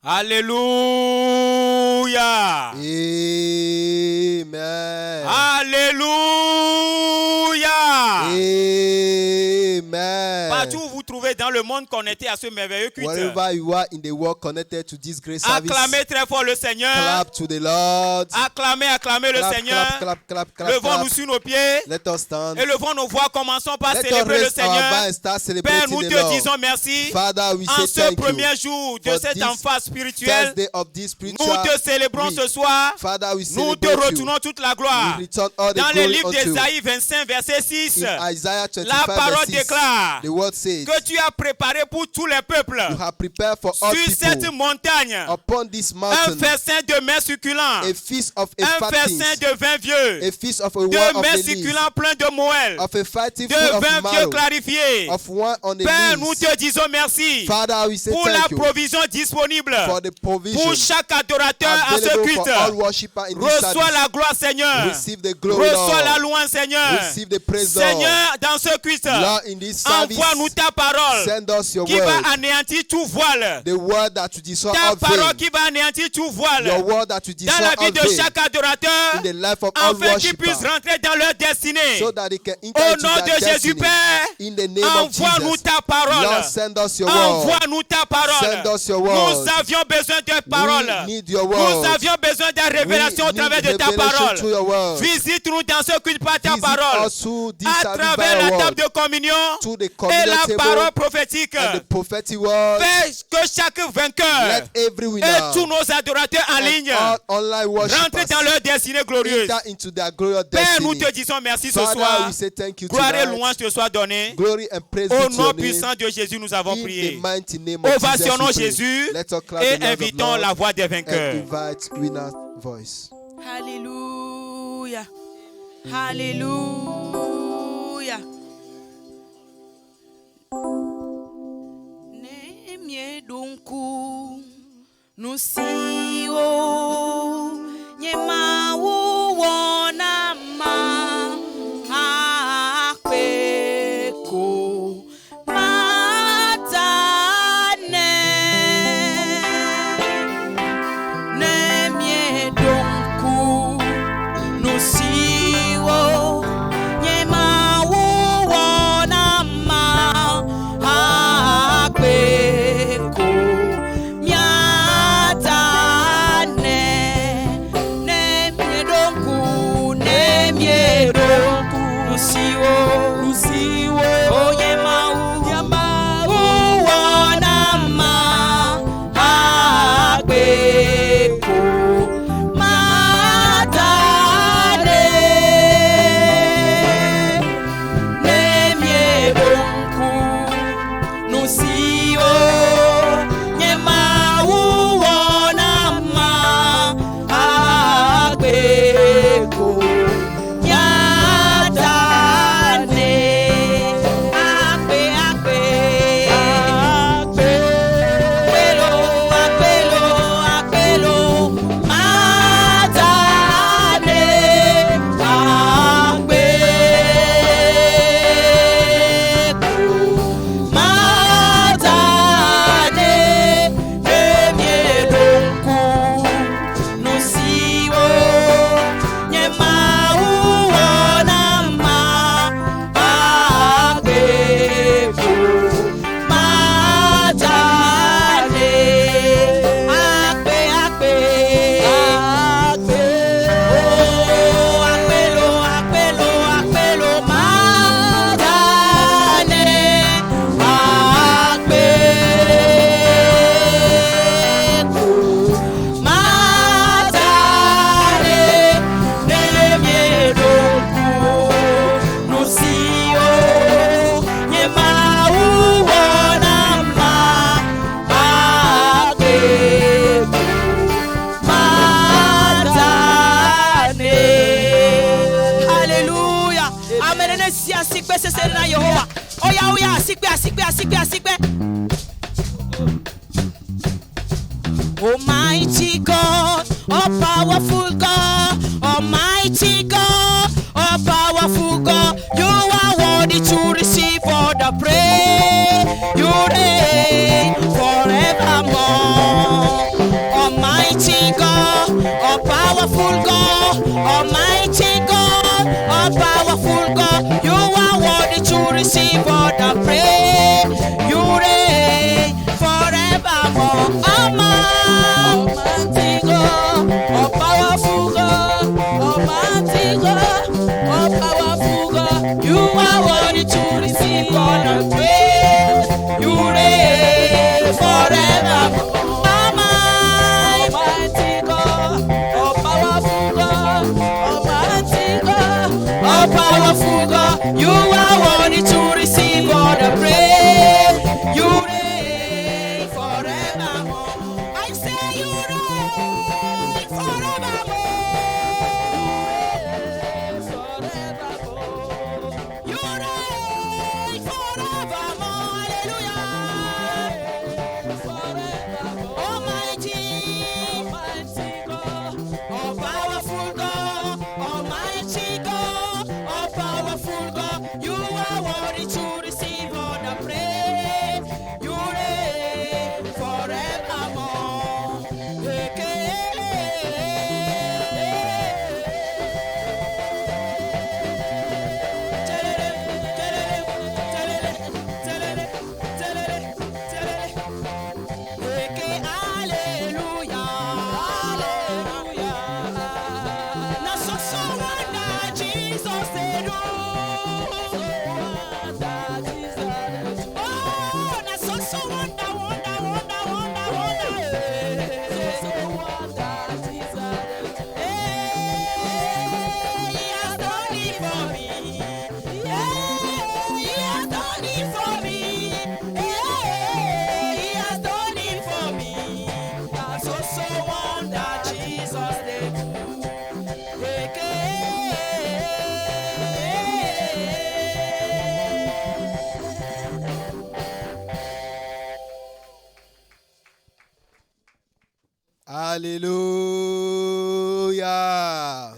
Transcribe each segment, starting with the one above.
Alléluia. Amen. Alléluia. Amen. Partout où vous trouvez dans le monde connecté à ce merveilleux culte, Wherever you are in the world connected to this great service, acclamez très fort le Seigneur. clap to the Lord. Acclamez le Clap, Seigneur. clap. Levons-nous sur nos pieds Let us stand. et levons nos voix. Commençons par Let us célébrer le raise our Seigneur. voice and start Père, celebrating nous the te Lord. disons merci. Father, we En say ce thank premier you jour de for cette this emphase spirituelle, first day of this nous spiritual te célébrons week. ce soir. Father, we Nous te celebrate you. retournons toute la gloire. We return all the Dans le glory livre unto you. d'Ésaïe 25, verset 6, In Isaiah la 25 parole verse 6, déclare the word says, que tu as préparé pour tous les peuples you have prepared for all sur cette people montagne upon this un mountain festin de mets succulents, a feast of a un fattings, festin de vin vieux, a feast of a de wine of mets the lees, succulents pleins de moelle, of a fatty de full of vin vieux marrow, clarifié. of wine on the Père, nous lees. te disons merci Father, we say pour la thank you provision disponible for the provision pour chaque adorateur à ce available culte. for all worshippers in this Reçois service. la gloire, Seigneur. Receive the glory, Reçois la Lord. louange, Seigneur. Receive the praise, Lord. Seigneur, dans ce culte, Lord, in this service, envoie-nous ta parole send us your qui va word, anéantir tout voile. the word that will destroy Ta all parole veil, qui va anéantir tout voile your word that will dans destroy la vie all de veil chaque adorateur, in the life of all afin qu'ils puissent worshippers, rentrer dans leur destinée. so that they can enter Au into nom de their Jésus, destiny. Père, In the name of envoie-nous Jesus, ta parole. Lord, send us your word. Envoie-nous ta parole. Send us your Nous word. avions besoin de parole. We need your Nous word. avions besoin de révélation au We travers need de ta revelation parole. through your word. Visite-nous dans ce culte par ta Visit parole. us through this À service by travers your la word, table de communion to the et communion la table parole prophétique. and the prophetic word. Fais que chaque vainqueur Let every winner et tous nos adorateurs en ligne and all online rentrent worshippers dans leur destinée glorieuse. enter into their glorious Père, nous destiny. te disons merci ce Father, soir. we say thank you Gloire et tonight. louange te soit donnée. Glory and praise be Au to nom your name. puissant de Jésus, nous avons In prié. the mighty name of Jesus, Ovationnons we pray. Jésus Let us clap et the Lord of invitons Lords la voix des and vainqueurs. invite winner's voice. Hallelujah. Hallelujah. Nemye donku nusiwo nyema wo wona ma apeko matane nemye donku nusiwo nyema wo wona ma apeko miatane nemye donku nusiwo nyema wo wona ma apeko matane nemye donku nusiwo nyema wo wona ma apeko nyatane apelo matane apeko matane powerful God, Almighty God, all powerful God. You are worthy to receive all the praise. You reign forevermore. Almighty God, all powerful God, Almighty God, all powerful God. You are worthy to receive all the praise. You reign forevermore. Almighty God, all powerful God, Almighty God, all powerful God. You are worthy to receive all the praise. You reign forevermore. I say you reign forevermore. You reign forevermore. Hallelujah. Almighty, mighty God, all powerful God, Almighty God, all powerful God. You are worthy to receive all the praise. You reign forevermore. Hallelujah, hallelujah. Now so wonder Jesus they do. Oh, now so wonder, wonder. So wonder Jesus. Hey, he has done it for me. Yeah, he has done it for me. Hey, he has done it for me. That's so wonder Jesus they do. Alléluia.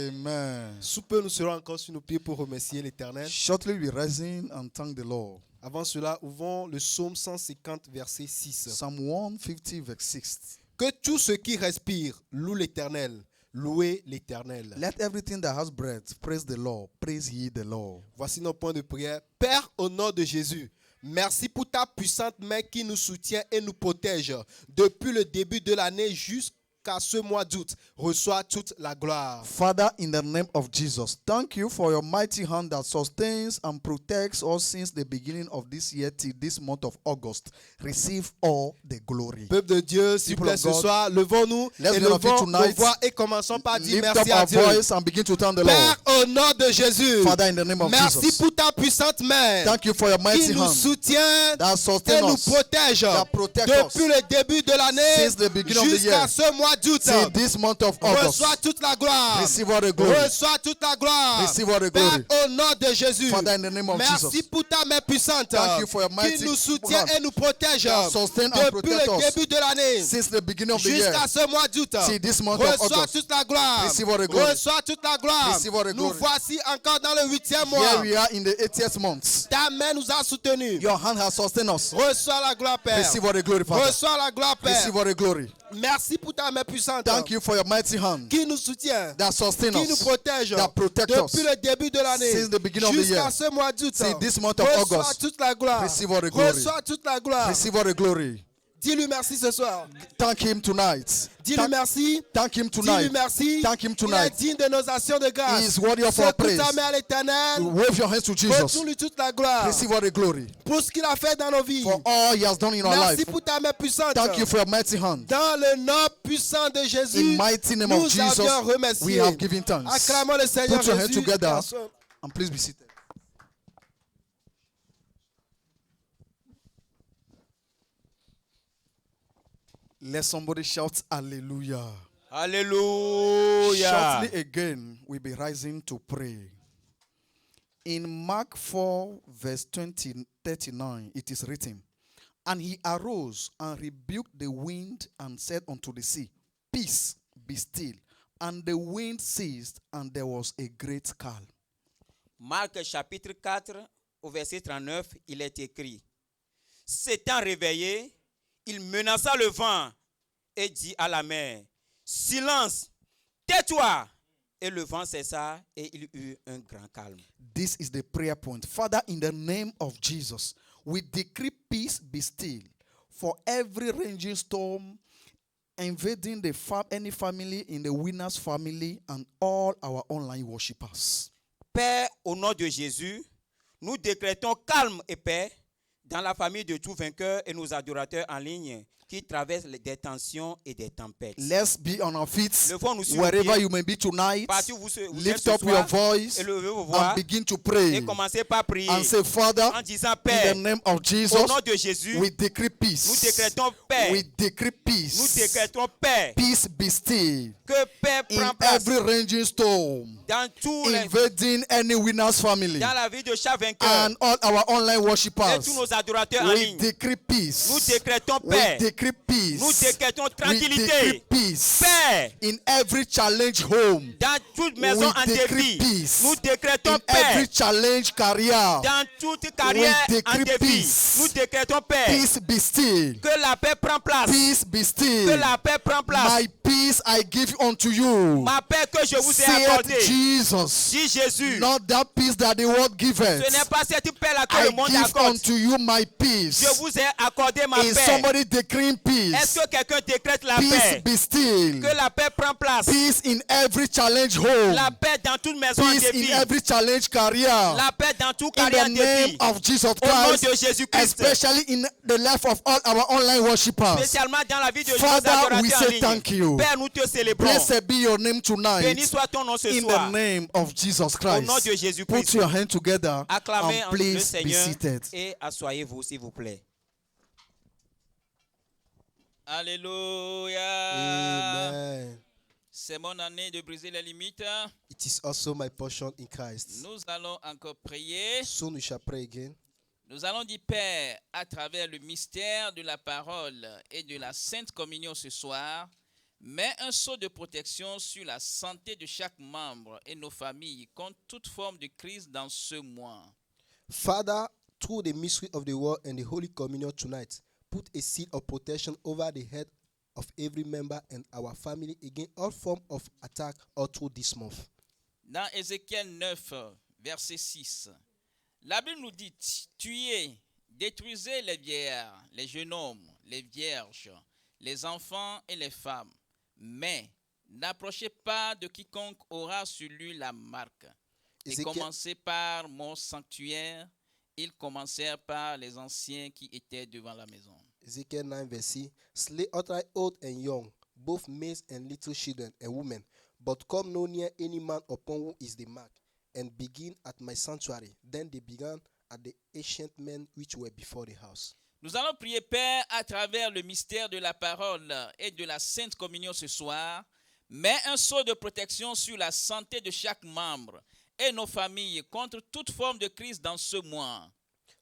Amen. Sous peu, nous serons encore sur nos pieds pour remercier l'Éternel. Shortly we rising and thank the Lord. Avant cela, ouvrons le psaume 150, verset 6. Psalm 150 verse 6. Que tout ce qui respire loue l'Éternel. Louez l'Éternel. Let everything that has breath praise the Lord. Praise ye the Lord. Voici nos points de prière. Père, au nom de Jésus, merci pour ta puissante main qui nous soutient et nous protège depuis le début de l'année jusqu'à ce mois d'août. Reçois toute la gloire. Father, in the name of Jesus, thank you for your mighty hand that sustains and protects us since the beginning of this year till this month of August. Receive all the glory. Peuple de Dieu, s'il vous People plaît, of ce God, soir, levons-nous let's et be on our feet levons nos tonight. voix et commençons par dire Lift up merci à our Dieu. voice and begin to thank the Père, Lord. au nom de Jésus, Father, in the name of merci Jesus, pour ta puissante main thank you for your mighty qui nous hand soutient that et sustains nous us protège that protect depuis us le début de l'année since the beginning of the jusqu'à year ce mois d'août. till this month of August. Reçois toute la gloire. Receive all the glory. Reçois toute la gloire. Receive all the Père, glory. au nom de Jésus, Father, in the name of merci Jesus, pour ta main puissante thank you for your qui mighty nous soutient hand et nous protège that sustain and depuis protect le us début de l'année since the beginning of the year jusqu'à ce mois d'août. till this month of Reçois August. toute la gloire. Receive all the glory. Reçois toute la gloire. Receive all the Nous glory. voici encore dans le 8e Here mois. we are in the 80th month. Ta main nous a soutenus. Your hand has sustained us. Reçois la gloire, Père. Receive all the glory, Father. Reçois la gloire, Père. Receive all the glory. Merci pour ta main puissante Thank you for your mighty hand qui nous soutient, that sustains qui nous us protège that protect depuis us le début de l'année since the beginning of the jusqu'à year ce mois d'août. till this month of Reçois August. toute la gloire. Receive all the glory. Reçois toute la gloire. Receive all the glory. Dis-lui merci ce soir. Thank him tonight. Dis-lui merci. Thank him Dis-lui tonight. merci. Thank him Il est tonight. digne de nos actions de grâce. He is worthy of our Secoue praise. ta main à l'Éternel. Wave your hands to Jesus. Retourne-lui toute la gloire Receive all the glory pour ce qu'il a fait dans nos vies. for all he has done in our Merci life. pour ta main puissante. Thank you for your mighty hand. Dans le nom puissant de Jésus, In mighty name nous of Jesus, avions we remercié. have given thanks. Acclamons le Seigneur Put your hands Jésus. together and please be seated. Let somebody shout hallelujah. Hallelujah. Shortly again, we'll be rising to pray. In Mark 4, verse 39, it is written, "And he arose and rebuked the wind and said unto the sea, Peace, be still. And the wind ceased, and there was a great calm." Marc chapitre 4, au verset 39, il est écrit: S'étant réveillé, il menaça le vent et dit à la mer: silence, tais-toi. Et le vent cessa et il eut un grand calme. This is the prayer point. Father, in the name of Jesus, we decree peace be still for every raging storm invading any family in the winner's family and all our online worshippers. Père, au nom de Jésus, nous décrétons calme et paix dans la famille de tous vainqueurs et nos adorateurs en ligne qui traversent des tensions et des tempêtes. Let's be on our feet Levons-nous sur wherever nos pieds. you may be tonight. Partout où vous êtes Lift ce up soir, your voice élevez vos voix and begin to pray et commencez par prier and say, Father, en disant in Père, the name of au Jesus, nom de Jésus, we decree nous peace. décrétons paix. We decree Nous peace. décrétons paix. Peace be still Que paix in prend place every raging storm dans tous les, invading any winner's family dans la vie de chaque vainqueur and all our online et worshippers. tous nos adorateurs en We ligne. decree peace. Nous décrétons We paix. decree peace. Nous décrétons We decree tranquillité. peace Paix in every challenge home. dans toute maison en decree défi. peace Nous décrétons in every paix challenge career. dans toute carrière We en decree défi. peace. Nous décrétons paix. Peace be still. Que la paix prend place. Peace be Que still. la paix prend place. My peace I give unto you. Ma paix que je vous ai Saith accordée. Jesus. Dis Jésus. Not that peace that the world giveth. Ce n'est pas cette paix-là que I le monde give accorde. unto you my peace. Je vous ai accordé ma Is paix. somebody decreeing peace? Est-ce que quelqu'un décrète la Peace paix? be still. Que la paix prend place. Peace in every challenge home. La paix dans toute maison en Peace in défi. every challenge career. La paix dans tout In carrière the en name défi. of Jesus Au nom Christ, de Jésus-Christ. especially in the life of all our online worshippers. Spécialement dans la vie de nos Father, we adorateurs en say ligne. thank you. Père, nous te célébrons. Blessed be your name Béni tonight. soit ton nom ce In the soir. name of Jesus Au nom de Christ. Jésus-Christ. Put your hand together Acclamez and le please be Seigneur seated. et asseyez-vous s'il vous plaît. Alléluia. Amen. C'est mon année de briser les limites. It is also my portion in Christ. Nous allons encore prier. Soon we shall pray again. Nous allons dire, Père, à travers le mystère de la parole et de la Sainte Communion ce soir, mets un sceau de protection sur la santé de chaque membre et nos familles contre toute forme de crise dans ce mois. Father, through the mystery of the word and the Holy Communion tonight, put a seal of protection over the head of every member and our family against all form of attack all through this month. Dans Ézéchiel 9, verset 6, la Bible nous dit, tuez, détruisez les vieillards, les jeunes hommes, les vierges, les enfants et les femmes, mais n'approchez pas de quiconque aura sur lui la marque. Et Ézéchiel- commencez par mon sanctuaire. Ils commencèrent par les anciens qui étaient devant la maison. Ezekiel 9 verse 6, slay outright old and young, both males and little children and women, but come no near any man upon whom is the mark, and begin at my sanctuary. Then they began at the ancient men which were before the house. Nous allons prier, Père, à travers le mystère de la parole et de la Sainte Communion ce soir. Mets un sceau de protection sur la santé de chaque membre et nos familles contre toute forme de crise dans ce mois.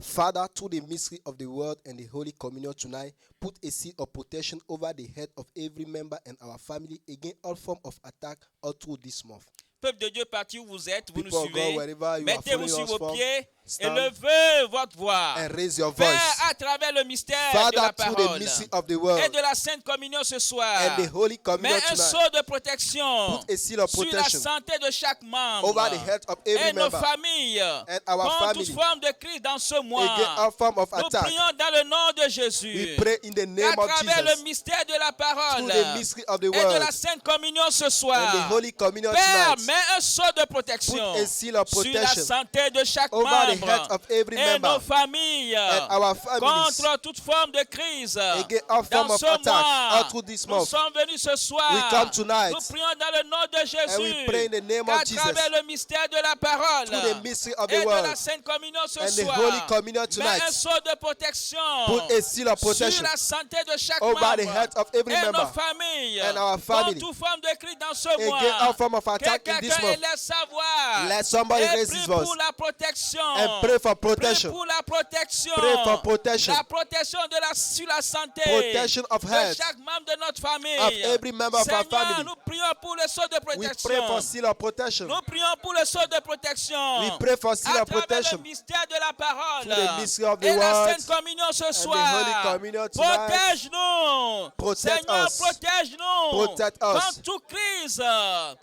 Father, through the mystery of the word and the Holy Communion tonight, put a seal of protection over the head of every member and our family against all form of attack all through this month. Peuple de Dieu, parti où vous êtes, vous People nous of God, suivez. wherever you are Mettez-vous following sur us vos from, pieds et stand levez votre voix. and raise your Père, voice. à travers le mystère de Father, la through the parole mystery of the et word de la Sainte Communion ce soir, and the Holy Communion mets un tonight, sceau de protection put a seal of sur la protection santé de chaque membre over the head of et every nos member familles and our contre toute family forme de crise dans ce mois. against all form of Nous attack. prions dans le nom de Jésus. We pray in the À name of travers le Jesus mystère de la parole through the mystery of the et de word la Sainte Communion ce and the soir. Holy Communion Père, tonight. mets un sceau de protection Put a seal of sur la protection santé de chaque over the membre head of every et member nos familles and our families contre toute forme de crise. against all form Dans of ce attack all mois, through this nous month. sommes venus ce soir. We come tonight Nous prions dans le nom de and we pray in the Jésus name qu'à of Jesus travers le mystère de la parole through the mystery of et the de la word Sainte Communion ce and the soir, Holy Communion mets tonight. un sceau de protection Put a seal of sur protection la santé de chaque over the membre head of every et nos member familles and our contre family toute forme de crise dans ce against all mois. form of Que attack in this quelqu'un month. élève sa voix Let somebody et raise prie his voice pour la protection And pray for Prie protection. pour la protection. Pray for protection. La protection sur la santé. Protection of De health. chaque membre de notre famille. Of every member of our Seigneur, family. nous prions pour le sceau de We protection. pray for seal of protection. Nous prions pour le sceau de protection. We pray for seal à of travers protection. le mystère de la parole. Through the mystery of the Et la word Sainte Communion ce the soir. Holy Communion tonight. Protège-nous. Protect Seigneur, us. protège-nous. Protect us. Dans toute crise. Dans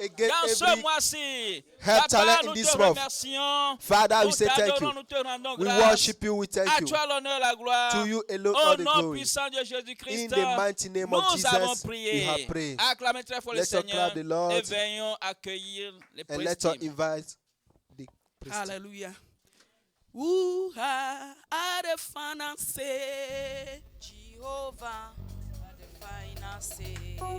ce every mois-ci. health Papa, challenge nous in te this month. remercions. Father, we Nous say thank t'adorons, you. nous te rendons We grâce. worship you. We À thank you. toi l'honneur, la gloire. To you alone Au all the nom glory. puissant de Jésus-Christ, In the mighty name of nous avons Jesus, prié. we have prayed. Acclamez très fort le Let's Seigneur clap the Lord. et veillons accueillir les And let's all prières. invite the priest. Hallelujah. Who are the finances? Jehovah, the finances.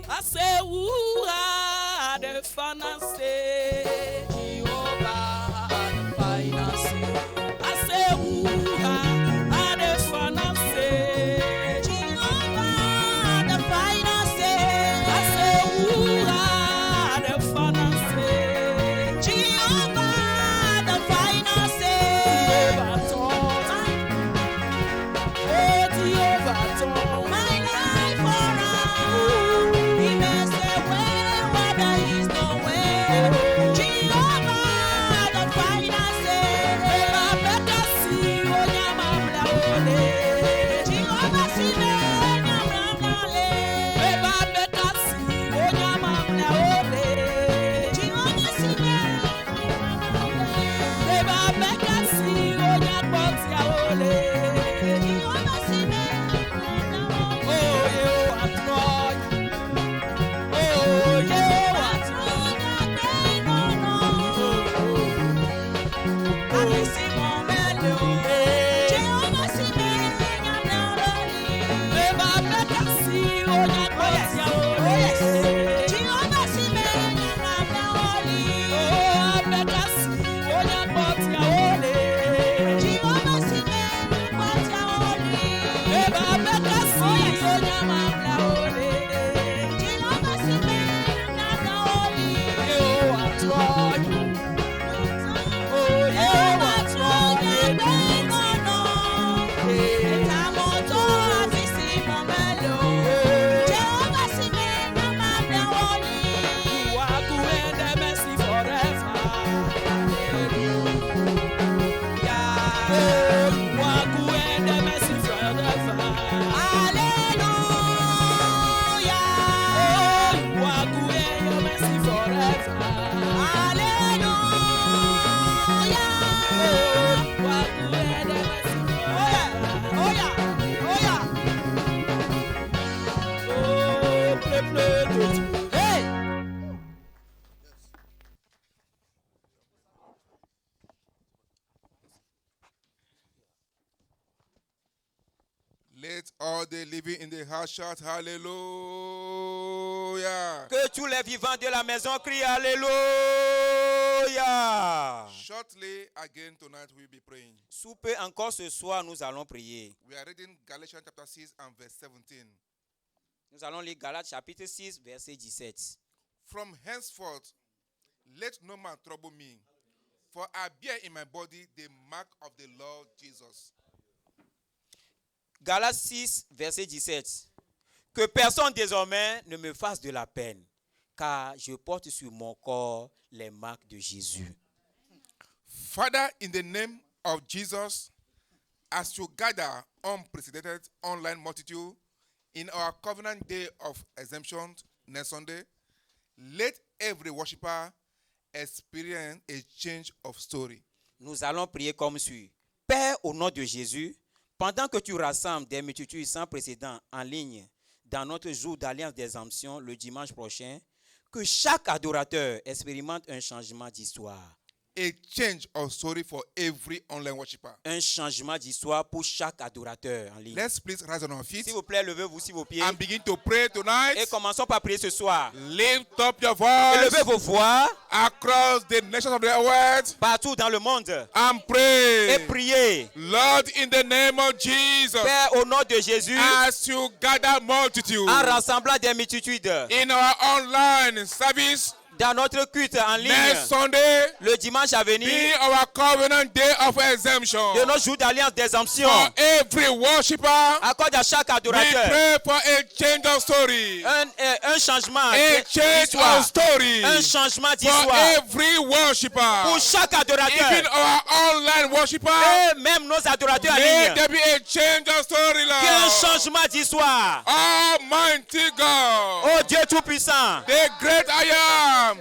I say, who are the finances? Jehovah, the finances. I say, who are the finances? Jehovah, the finances. I say, who are the finances? Jehovah, the finances. Jehovah turn. My life around. He makes a way where there is no way. Jehovah, the finances. Jehovah see Jehovah, see me, Nyamramnale. Jehovah, see me, Nyamramnale. Jehovah, see me, Let all the living in the house shout hallelujah. Que tous les vivants de la maison crient Alléluia. Shortly again tonight we'll be praying. Sous peu encore ce soir, nous allons prier. We are reading Galatians chapter 6 and verse 17. Nous allons lire Galates chapitre 6, verset 17. From henceforth, let no man trouble me, for I bear in my body the mark of the Lord Jesus. Galates 6, verset 17. Que personne désormais ne me fasse de la peine, car je porte sur mon corps les marques de Jésus. Father, in the name of Jesus, as you gather unprecedented online multitude in our covenant day of exemption next Sunday, let every worshiper experience a change of story. Nous allons prier comme suit. Père, au nom de Jésus, pendant que tu rassembles des multitudes sans précédent en ligne dans notre jour d'alliance d'exemption le dimanche prochain, que chaque adorateur expérimente un changement d'histoire. A change of story for every online worshiper. Un changement d'histoire pour chaque adorateur en ligne. Let's please rise on our feet S'il vous plaît, levez-vous s'il vous plaît. and begin to pray tonight. Et commençons par prier ce soir. Lift up your voice Élevez vos voix across the nations of the world partout dans le monde and pray. et priez. Lord, in the name of Jesus, Père, au nom de Jésus, as you gather multitude en rassemblant des multitudes in our online service, dans notre culte en ligne, next Sunday le dimanche à venir, be our covenant day of exemption. de nos jours d'alliance d'exemption, For every worshiper, accorde à chaque we adorateur pray for a change of story. un changement A change d'histoire. of story. Un changement For d'histoire. every worshiper, Pour chaque adorateur. even our online worshiper, Et même nos adorateurs en may ligne. there be a change of story, Qu'un Lord. changement d'histoire. Almighty God, Oh Dieu Tout-Puissant. the great I am,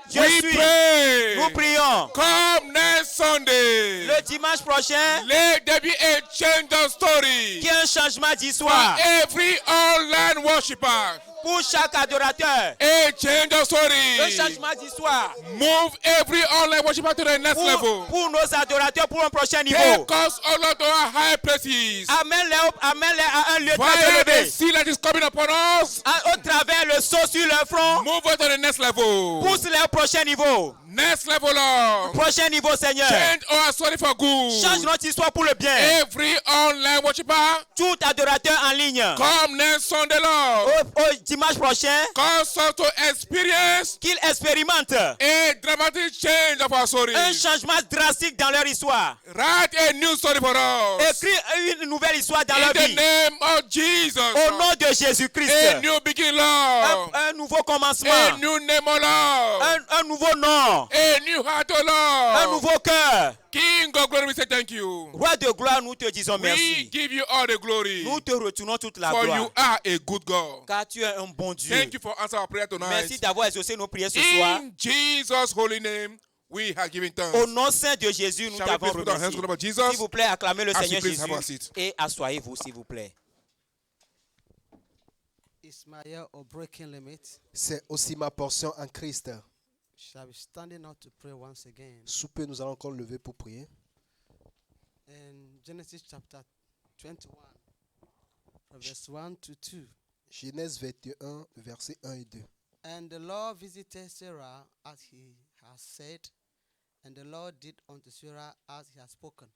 Je we suis. pray. Nous prions. Come next Sunday. Le dimanche prochain, Let there be a change of story. qu'il y ait un changement For d'histoire. every online worshiper, Pour chaque adorateur. a change of Un story. changement d'histoire. Move every online worshiper to the next level. Pour nos adorateurs, pour un prochain niveau. Take us, O Lord, to our high places. Amène-les à un lieu très Via the élevé. sea that is coming upon us, Au travers le saut sur leur front. move us to the next level. Pousse-les au prochain niveau. Next level, Lord. Prochain niveau, Seigneur. Change our story for Change good. notre histoire pour le bien. Every online worshiper, Tout adorateur en ligne. come next Sunday, Lord. Au dimanche prochain, Cause us to experience qu'ils expérimentent a dramatic change of our story. un changement drastique dans leur histoire. Write a new story for us. Écris une nouvelle histoire dans In leur the vie. name of Jesus. Au nom de Jésus-Christ. A new beginning, Lord. Un nouveau commencement. A new name, O Lord. Un nouveau nom. A new heart, O Un Lord. nouveau cœur. King of glory, we say thank you. Roi de gloire, nous te disons We merci. give you all the glory. Nous te retournons toute la For gloire. you are a good God. Car tu es un bon Dieu. Thank you for answering our prayer Merci tonight. d'avoir exaucé nos prières ce soir. In Jesus' holy name, we have given thanks. Au nom saint de Jésus, nous Shall we t'avons please put our hands remercié. together for Jesus? S'il vous plaît, acclamez le As Seigneur you please have a Jésus. seat. Et assoyez-vous, s'il vous plaît. It's my year of breaking limits. C'est aussi ma portion en Christ. Shall we standing up to pray once again? Sous peu, nous allons encore lever pour prier. In Genesis chapter 21, from verse 1 to 2. Genèse 21, versets 1 et 2. And the Lord visited Sarah as he has said, and the Lord did unto Sarah as he had spoken.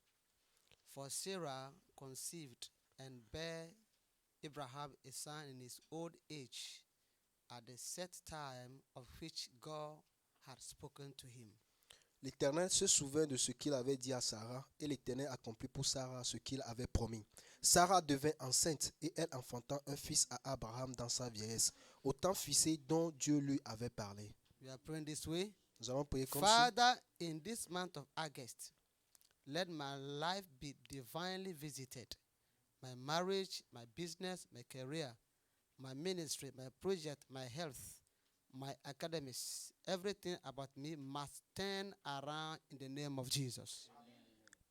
For Sarah conceived and bare Abraham a son in his old age, at the set time of which God had spoken to him. L'Éternel se souvint de ce qu'il avait dit à Sarah, et l'Éternel accomplit pour Sarah ce qu'il avait promis. Sarah devint enceinte, et elle enfanta un fils à Abraham dans sa vieillesse, au temps fixé dont Dieu lui avait parlé. We are praying this way. Nous allons prier comme Father, in this month of August, let my life be divinely visited. My marriage, my business, my career, my ministry, my project, my health, my academics, everything about me must turn around in the name of Jesus.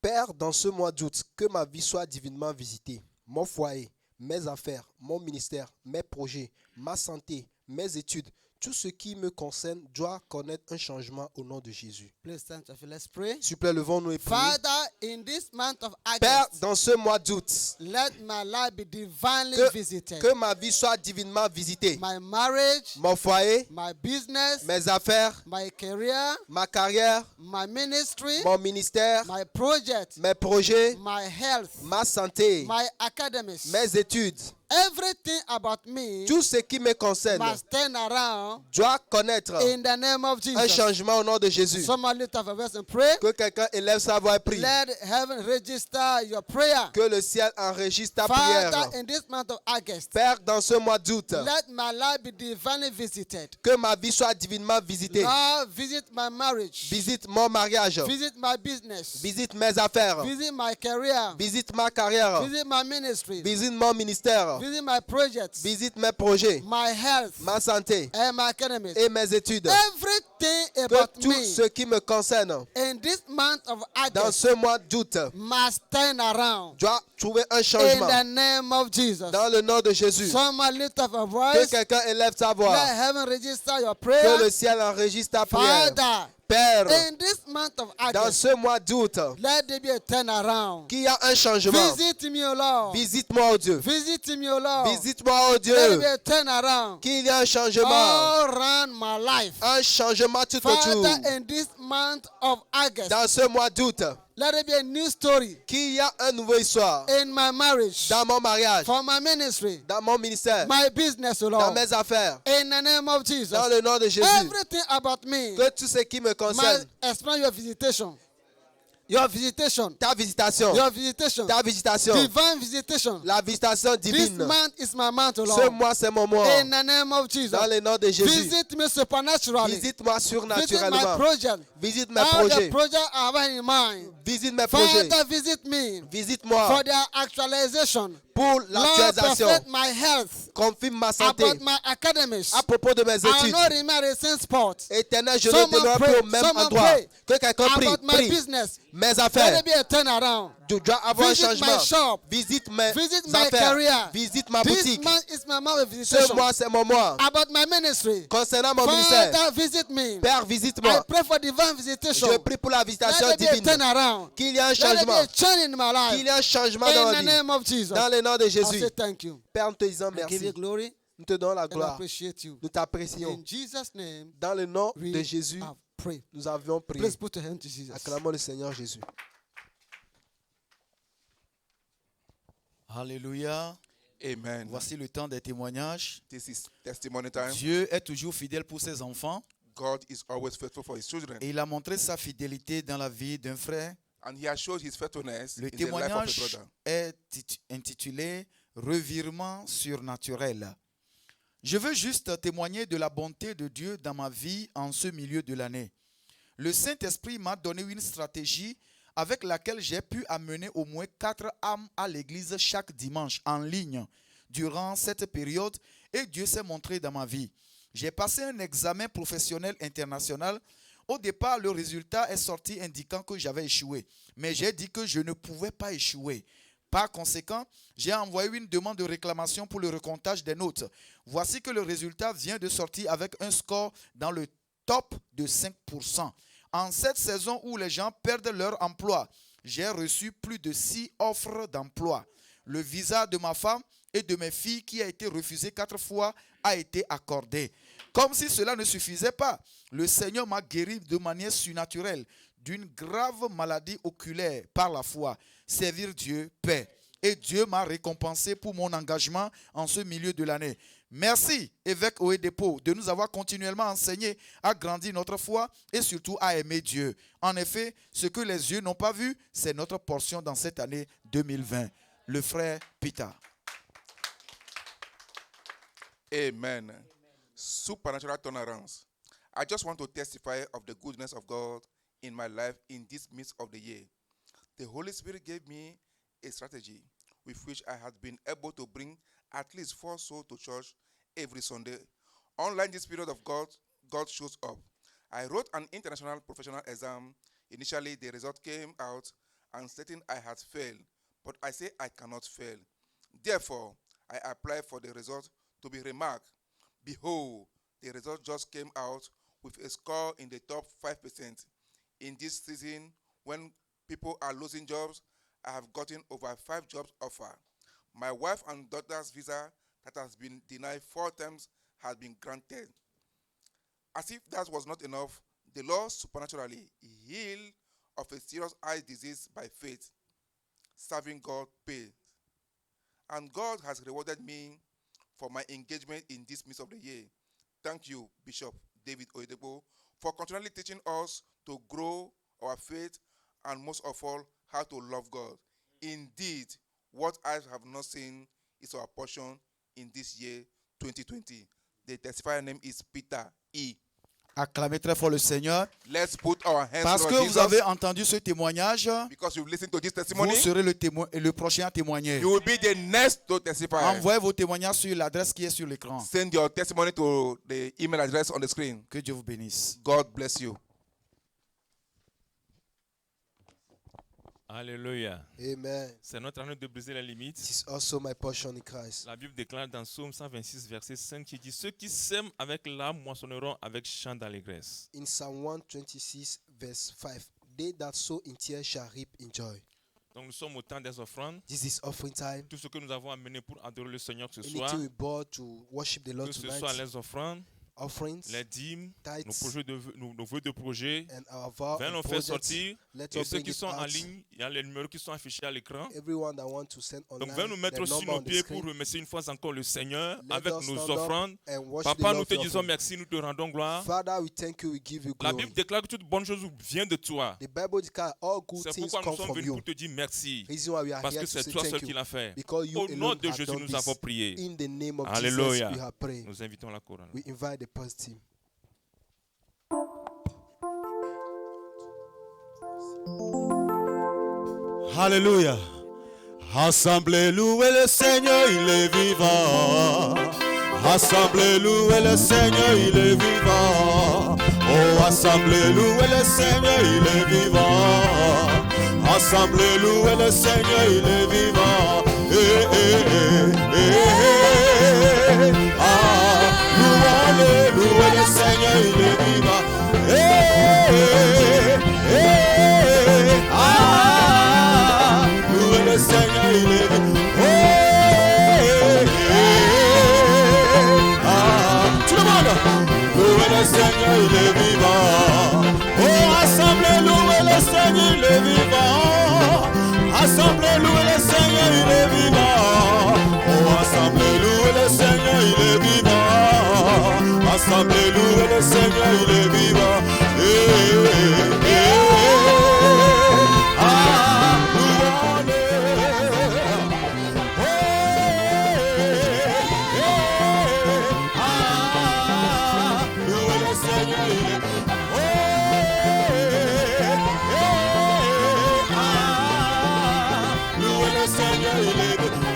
Père, dans ce mois d'août, que ma vie soit divinement visitée. Mon foyer, mes affaires, mon ministère, mes projets, ma santé, mes études, tout ce qui me concerne doit connaître un changement au nom de Jésus. Please stand up. Let's pray. S'il vous plaît, levons-nous et prions. Father, in this month of Père, August, dans ce mois d'août, let my life be divinely visited. que ma vie soit divinement visitée. My marriage, Mon foyer, my business, mes affaires, my career, ma carrière, my ministry, mon ministère, my project, mes projets, my health, ma santé, my academics, mes études, everything about me tout ce qui me concerne must turn around doit connaître in the name of un Jesus. changement au nom de Jésus. Someone lift up a voice and pray. Que quelqu'un élève sa voix et prie. Let heaven register your prayer. Que le ciel enregistre ta prière. Father, in this month of August, Père, dans ce mois d'août, let my life be divinely visited. que ma vie soit divinement visitée. Lord, visit my marriage. Visite mon mariage. Visit my business. Visite mes affaires. Visit my career. Visite ma carrière. Visit my ministry. Visite mon ministère. Visit my projects. Visite mes projets, My health. ma santé And my academics. et mes études. Everything Que about tout me ce qui me concerne in this month of dans August ce mois d'août must turn around doit trouver un in changement the name of Jesus. dans le nom de Jésus. Someone lift up a Que voice. quelqu'un élève sa Let voix. heaven register your Que prayer. le ciel enregistre ta prière. Father, Père, in this month of dans August, ce mois d'août, let there be a turnaround. qu'il y a un changement. Visit me, O Lord. Visite-moi, oh Dieu. Visit me, O Lord. Visite-moi, oh Let there be Dieu. a turnaround Qu'il y a un changement. all around my life. Un changement tout autour. Father, in this month of August, Dans ce mois d'août, Let it be a new story qu'il y a une nouvelle histoire in my marriage, dans mon mariage, for my ministry, dans mon ministère, my business, O dans Lord. mes affaires, In the name of Jesus. dans le nom de Jésus. Everything about me Que tout ce qui me must concerne, explain your visitation. Your visitation. ta visitation, Your visitation. ta visitation, Divine visitation. la visitation This divine. month is my month, O Ce Lord. mois, c'est mon mois. In the name of Jesus. Dans le nom de Jésus. Visit me supernaturally. Visite-moi Visit my surnaturellement. project. Visite mes All the projets. projects I have in mind. Visite mes projets. Father, visit me Visite-moi for their actualization. pour Lord, l'actualisation. perfect my health. Confirme ma santé. About my academics. À propos de mes I will études. not remain at the same spot. Éternel, je ne Someone demeure pray. plus au même Someone endroit. pray. Que quelqu'un prie. About my Prie. business. Mes Let affaires. it be a turnaround. Tu dois avoir un Visit my changement. shop. Visite mes Visit my affaires. career. Visite ma This boutique. month is my month of Ce visitation. mois, c'est mon mois. About my ministry. Concernant mon ministère. Father, visit me. Père, I visite-moi. pray for divine visitation. Je prie pour la visitation Let it be a divine. turnaround. Qu'il y ait un Let it be changement. a change in my life. Qu'il y ait un changement dans In ma the vie. name of Jesus. Dans le nom de I Jésus. say thank you. Père, nous te disons I give you merci. glory Nous te donnons la and I gloire. appreciate you. Nous t'apprécions. In Jesus' name, Dans le nom we de Jésus, have prayed. nous avions prié. Please put your hand to Jesus. Acclamons le Seigneur Jésus. Alléluia. Amen. Voici le temps des témoignages. This is testimony time. Dieu est toujours fidèle pour ses enfants God is always faithful for his children. et il a montré sa fidélité dans la vie d'un frère. And he has showed his faithfulness Le in the life of a témoignage brother. est intitulé Revirement surnaturel. Je veux juste témoigner de la bonté de Dieu dans ma vie en ce milieu de l'année. Le Saint-Esprit m'a donné une stratégie avec laquelle j'ai pu amener au moins 4 âmes à l'église chaque dimanche en ligne durant cette période et Dieu s'est montré dans ma vie. J'ai passé un examen professionnel international. Au départ, le résultat est sorti indiquant que j'avais échoué. Mais j'ai dit que je ne pouvais pas échouer. Par conséquent, j'ai envoyé une demande de réclamation pour le recomptage des notes. Voici que le résultat vient de sortir avec un score dans le top de 5%. En cette saison où les gens perdent leur emploi, j'ai reçu plus de 6 offres d'emploi. Le visa de ma femme et de mes filles qui a été refusé 4 fois a été accordé. Comme si cela ne suffisait pas, le Seigneur m'a guéri de manière surnaturelle d'une grave maladie oculaire par la foi. Servir Dieu, paix. Et Dieu m'a récompensé pour mon engagement en ce milieu de l'année. Merci, évêque Oedepo, de nous avoir continuellement enseigné à grandir notre foi et surtout à aimer Dieu. En effet, ce que les yeux n'ont pas vu, c'est notre portion dans cette année 2020. Le frère Peter. Amen. Supernatural turnarounds. I just want to testify of the goodness of God in my life in this midst of the year. The Holy Spirit gave me a strategy with which I had been able to bring at least 4 souls to church every Sunday. Unlike this period of God shows up. I wrote an international professional exam. Initially, the result came out and stating I had failed, but I say I cannot fail. Therefore, I applied for the result to be remarked. Behold, the result just came out with a score in the top 5%. In this season, when people are losing jobs, I have gotten over 5 jobs offer. My wife and daughter's visa that has been denied 4 times has been granted. As if that was not enough, the Lord supernaturally healed of a serious eye disease by faith. Serving God pays. And God has rewarded me for my engagement in this midst of the year. Thank you, Bishop David Oyedepo, for continually teaching us to grow our faith and most of all, how to love God. Indeed, what eyes have not seen is our portion in this year 2020. The testifier name is Peter E. Acclamez très fort le Seigneur. Let's put our hands Parce on que Jesus. vous avez entendu ce témoignage, Because you've listened to this vous testimony, serez le prochain à témoigner. you will be the next to testify. Envoyez vos témoignages sur l'adresse qui est sur l'écran. Send your testimony to the email address on the screen. Que Dieu vous bénisse. God bless you. Alléluia. Amen. C'est notre année de briser les limites. This is also my portion in Christ. La Bible déclare dans Psaume 126, verset 5, qui dit « Ceux qui sèment avec l'âme moissonneront avec chant d'allégresse. In Psalm 126, verse 5, they that sow in tears shall reap in joy. » Donc nous sommes au temps des offrandes. This is offering time. Tout ce que nous avons amené pour adorer le Seigneur ce soir, Anything we bought to worship the Lord que ce soit tonight, les offrandes, offerings, les dîmes, tithes, nos vœux de projet. and our vow Viens and nous faire projects. sortir. Let Et us ceux bring qui it sont en out. ligne, il y a les numéros qui sont affichés à l'écran. Everyone that want to send online, Donc viens nous mettre the sur number nos on the pieds pour screen. remercier une fois encore le Seigneur Let avec us nos stand up offrandes. and worship Papa, the nous Lord te with disons offering. merci, nous te rendons gloire. Father, we thank you, we give you La glory. Bible déclare que toute bonne chose vient de toi. The Bible declares all good C'est things pourquoi nous come sommes from venus you. pour te dire merci. Reason why we are Parce here que to c'est say toi seul thank qui you. l'as fait. Because you Au nom alone de have Jésus, done nous this. avons prié. In the name of Alléluia. Jesus, we have prayed. Nous invitons la chorale. We invite the praise team. Alléluia. Assemblez, louez le Seigneur, il est vivant. Assemblez, louez le Seigneur, il est vivant. Oh, assemblez, louez le Seigneur, il est vivant. Assemblez, louez le Seigneur, il est vivant. Ah, louez-le, louez le Seigneur, il est vivant. Ah, louez le Seigneur, il est vivant. Tout le monde, louez le Seigneur, il est vivant. Oh, assemblez, louez le Seigneur, il est vivant. Assemblez, louez le Seigneur, il est vivant. Oh, assemblez, louez le Seigneur, il est vivant. Assemblez, louez le Seigneur, il est vivant. Ah, louez-le. Ah, louez le Seigneur, il est vivant. Louez le Seigneur, il est vivant.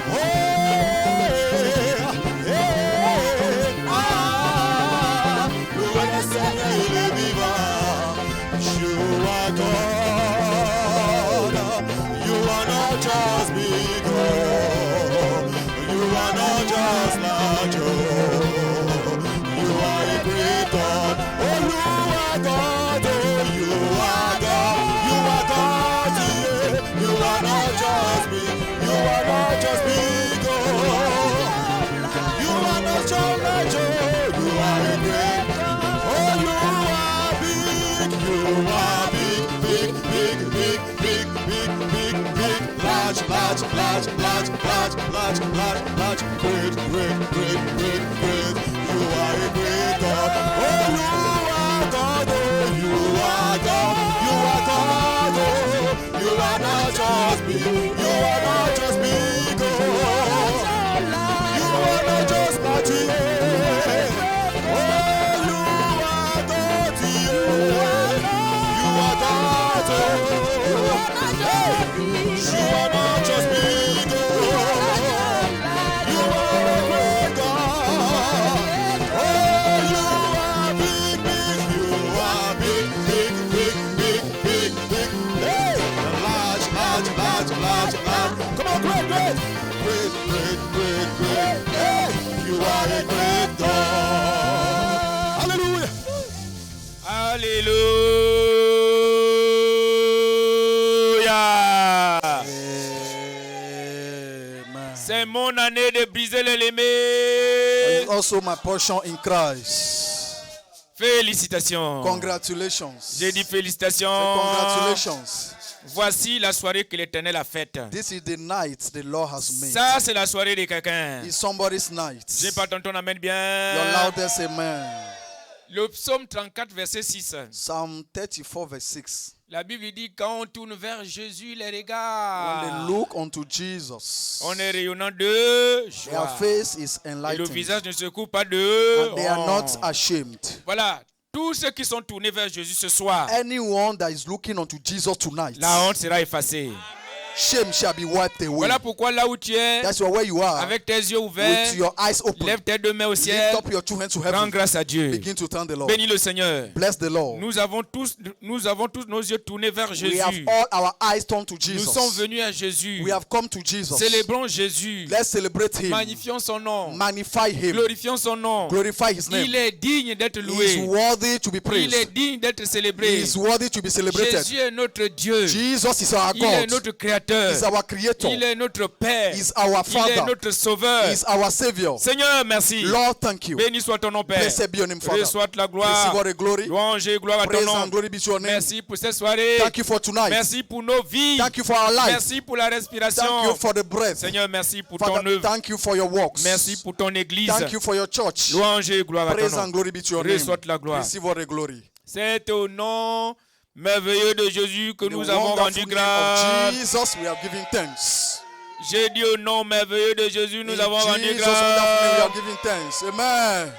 Louez le Seigneur, il est vivant. You are God. You are not just me, God. You are not just like you. You are a great God. Oh, you are God. Oh, you are God. You are God. Yeah. You are not just me. You are not just me, God. You are not just like you. You are a great God. Oh, you are big. You are big, big, big, big, big, big, big, big, large, large, large, large, large, large, large, large, great, great, great, great, great. You are a great God. Oh, you are God. Oh, you are God. You are God. Oh, you are not just me. You are not just me, God. You are not just Matthew. Oh, you are God. Yeah. You are God. Oh, you are not just me, God. You are a great God. Oh, you are big, big. You are big, big, big, big, big, big. Hey, large, large, large, large, large. Come on, great, great, great, great, great, great. Hey, you are a great God. Hallelujah. Alléluia. Amen. C'est mon année de briser les It's limites. also my portion in Christ. Félicitations. Congratulations. J'ai dit félicitations. Congratulations. Voici la soirée que l'Éternel a faite. This is the night the Lord has made. Ça, c'est la soirée de quelqu'un. It's somebody's night. J'ai pas entendu ton amène Your bien. loudest amen. Le psaume 34, verset 6. Psalm 34 verse 6. La Bible dit quand on tourne vers Jésus, les When regards, they look unto Jesus, on est rayonnant de their joie. face is Et le enlightened. visage ne se coupe pas de And they are not honte. ashamed. Voilà, tous ceux qui sont tournés vers Jésus ce soir, Anyone that is looking unto Jesus tonight, la honte sera effacée. shame shall be wiped away. Voilà pourquoi là où tu es, That's where you are, avec tes yeux ouverts, with your eyes open. lève tes deux mains au ciel, Lift up your two hands to rends heaven. grâce à Dieu. Begin to thank the Lord. Bénis le Seigneur. Bless the Lord. Nous avons tous nos yeux tournés vers We have Jésus. all our eyes turned to Nous sommes Jesus. venus à Jésus. We have come to Jesus. Célébrons Jésus. Let's celebrate Him. Magnifions son nom. Magnify Him. Glorifions son nom. Glorify His name. Il est digne d'être He is loué. worthy to be Il est praised. digne d'être He célébré. is worthy to be celebrated. Jésus est notre Dieu. Jesus is our Il est God. notre créateur. créateur. He's our creator. Il est notre Père. He's our Il est Father. notre Sauveur. He's our Savior. Seigneur, merci. Lord, thank you. Béni soit ton nom, Père. Blessed be your name, Father. Reçois la Receive gloire. all the glory. Louange et gloire à ton Praise nom. and glory be to your name. Merci pour cette soirée. Thank you for tonight. Merci pour nos vies. Thank you for our life. Merci pour la respiration. Thank you for the breath. Seigneur, merci pour ton Father, œuvre. thank you for your works. Merci pour ton église. Thank you for your church. Louange et gloire à ton Praise and nom. glory be to your name. Reçois la gloire. Receive all the glory. C'est au nom merveilleux de Jésus que In the nous avons rendu wonderful name grâce. of Jesus, we have given thanks. J'ai dit au nom merveilleux de Jésus, nous In avons rendu Jesus' wonderful name, we grâce. have given thanks. Amen.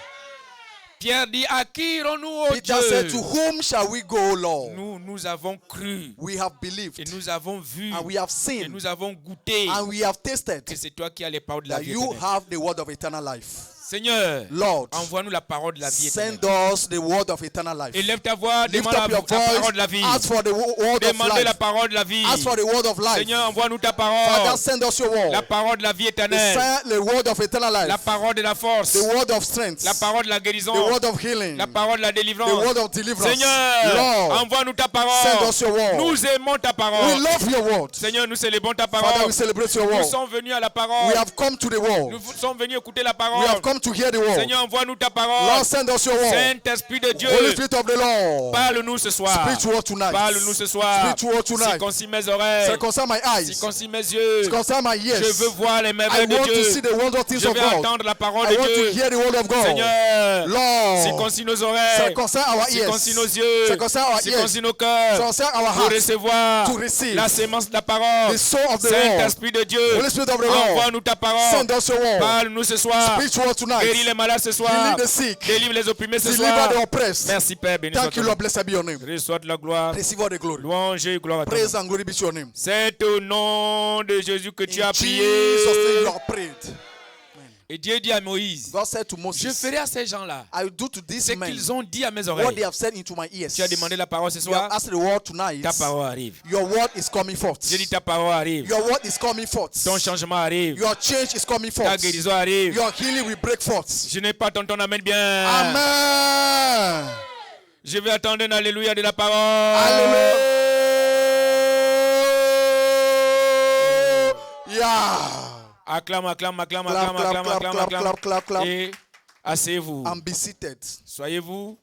Pierre dit, à qui irons-nous, ô Peter said, to Dieu? whom shall we go, Lord? Nous avons cru We have believed, et nous avons vu and we have et seen, nous avons goûté and we have tasted que c'est toi qui as les paroles de la that vie you éternelle. have the word of eternal life. Seigneur, Lord, envoie-nous la parole de la vie send éternelle. us the word of eternal life. Élève ta voix, Lift demande up your la parole voice, de la vie. ask for the word of Demandez la life. parole de la vie. Ask for the word of life. Seigneur, envoie-nous ta Father, parole. send us your word. La parole de la vie éternelle. The word of eternal La life. parole de la force. The word of strength. La parole de la guérison. The word of healing. La parole de la The délivrance. word of deliverance. Seigneur, Lord, envoie-nous ta send parole. us your word. Nous aimons ta We parole. love your word. Seigneur, nous célébrons ta Father, parole. we celebrate your Nous word. sommes venus à la parole. We have come to the word. Nous sommes venus écouter la We parole. have come to hear the word. Seigneur, envoie-nous ta parole. Lord, send us your word. Saint-Esprit de Dieu, Holy Spirit of the Lord. parle-nous ce soir. Speak to us tonight. Parle-nous ce soir. Speak to us tonight. Circoncis mes oreilles. Circumcise my eyes. Circoncis mes yeux. Circumcise my Je ears. veux voir les I merveilles de want to see Dieu. the wonderful things Je of veux God. entendre la parole I de want to Dieu. hear the word of God. Seigneur, Lord, circoncis nos oreilles. circumcise our ears. Circoncis nos yeux. Circumcise our ears. Circoncis nos cœurs. Circumcise our Pour hearts. recevoir To receive la sémence de la parole. the soul of the Lord. Saint-Esprit de Dieu, Holy Spirit of the Lord. envoie-nous ta parole. Send us your word. Parle-nous ce soir. Speak to us tonight. Guéris les malades ce soir. Heal the sick. Délivre les opprimés ce Deliver soir. the oppressed. Merci Père, béni soit Thank ton you, nom. Lord. Blessed be your name. Reçois de la gloire. Receive all the glory. Louange et gloire à ton Praise nom. and glory be to your name. C'est au nom de Jésus que tu In as Jesus' prié. name you are prayed. Et Dieu dit à Moïse, God said to je Moses, ferai à ces gens-là I will do to ce these men qu'ils ont dit à mes what they oreilles. have said into my ears. Tu as demandé la parole ce You have soir. asked the word tonight. Ta parole arrive. Your word is coming forth. J'ai dit ta parole arrive. Your word is coming forth. Ton changement arrive. Your change is coming Ta forth. guérison arrive. Your healing will break forth. Je n'ai pas ton amen bien. Amen. Je vais attendre un alléluia de la parole. Hallelujah. Acclame, acclame, acclame, Clap, acclame, clap, acclame, clap, acclame, clap, acclame. clap, clap, clap. Et asseyez-vous. And be seated. Soyez-vous.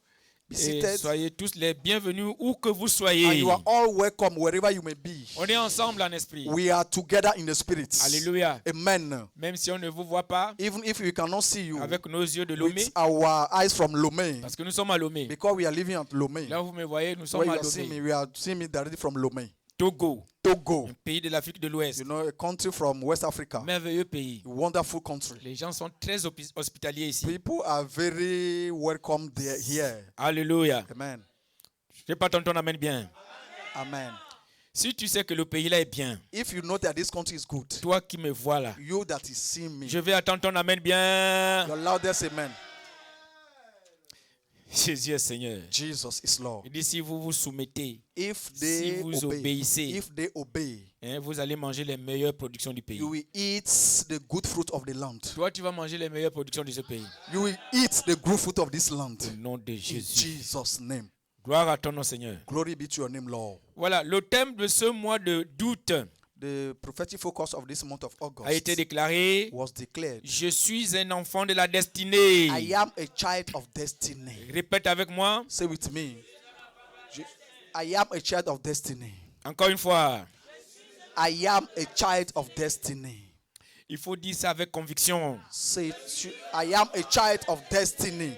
Be Et seated. soyez tous les bienvenus où que vous And soyez. you are all welcome wherever you may be. On est ensemble en esprit. We are together in the spirit. Alléluia. Amen. Même si on ne vous voit pas Even if we cannot see you avec nos yeux de Lomé, with our eyes from Lomé, parce que nous sommes à Lomé. because we are living at Lomé. Là où vous me voyez, nous sommes Where à you are seeing me, Lomé. we are seeing me directly from Lomé. Togo, Togo, un pays de l'Afrique de l'Ouest. you know, a country from West Africa. Merveilleux pays. A wonderful country. Les gens sont très hospitaliers ici. People are very welcome there, here. Alléluia. Amen. Je n'ai pas ton amen bien. Amen. Si tu sais que le pays là est bien, If you know that this country is good, toi qui me vois là, you that is seeing me, je vais attendre ton amen bien. your loudest amen. Jésus est Seigneur. Jesus is Lord. Il dit si vous vous soumettez, If si they vous obey, obéissez, if they obey, vous allez manger les meilleures productions du pays. you will eat the good fruit of the land. Toi, tu vas manger les meilleures productions de ce pays. You will eat the good fruit of this land. Au nom de In Jésus. Jesus' name. Gloire à ton nom, Seigneur. Glory be to your name, Lord. Voilà, le thème de ce mois d'août The prophetic focus of this month of August a été déclaré. was declared. Je suis un enfant de la destinée. I am a child of destiny. Répète avec moi. Say with me. I am a child of destiny. Encore une fois. I am a child of destiny. Il faut dire ça avec conviction. Say, I am a child of destiny.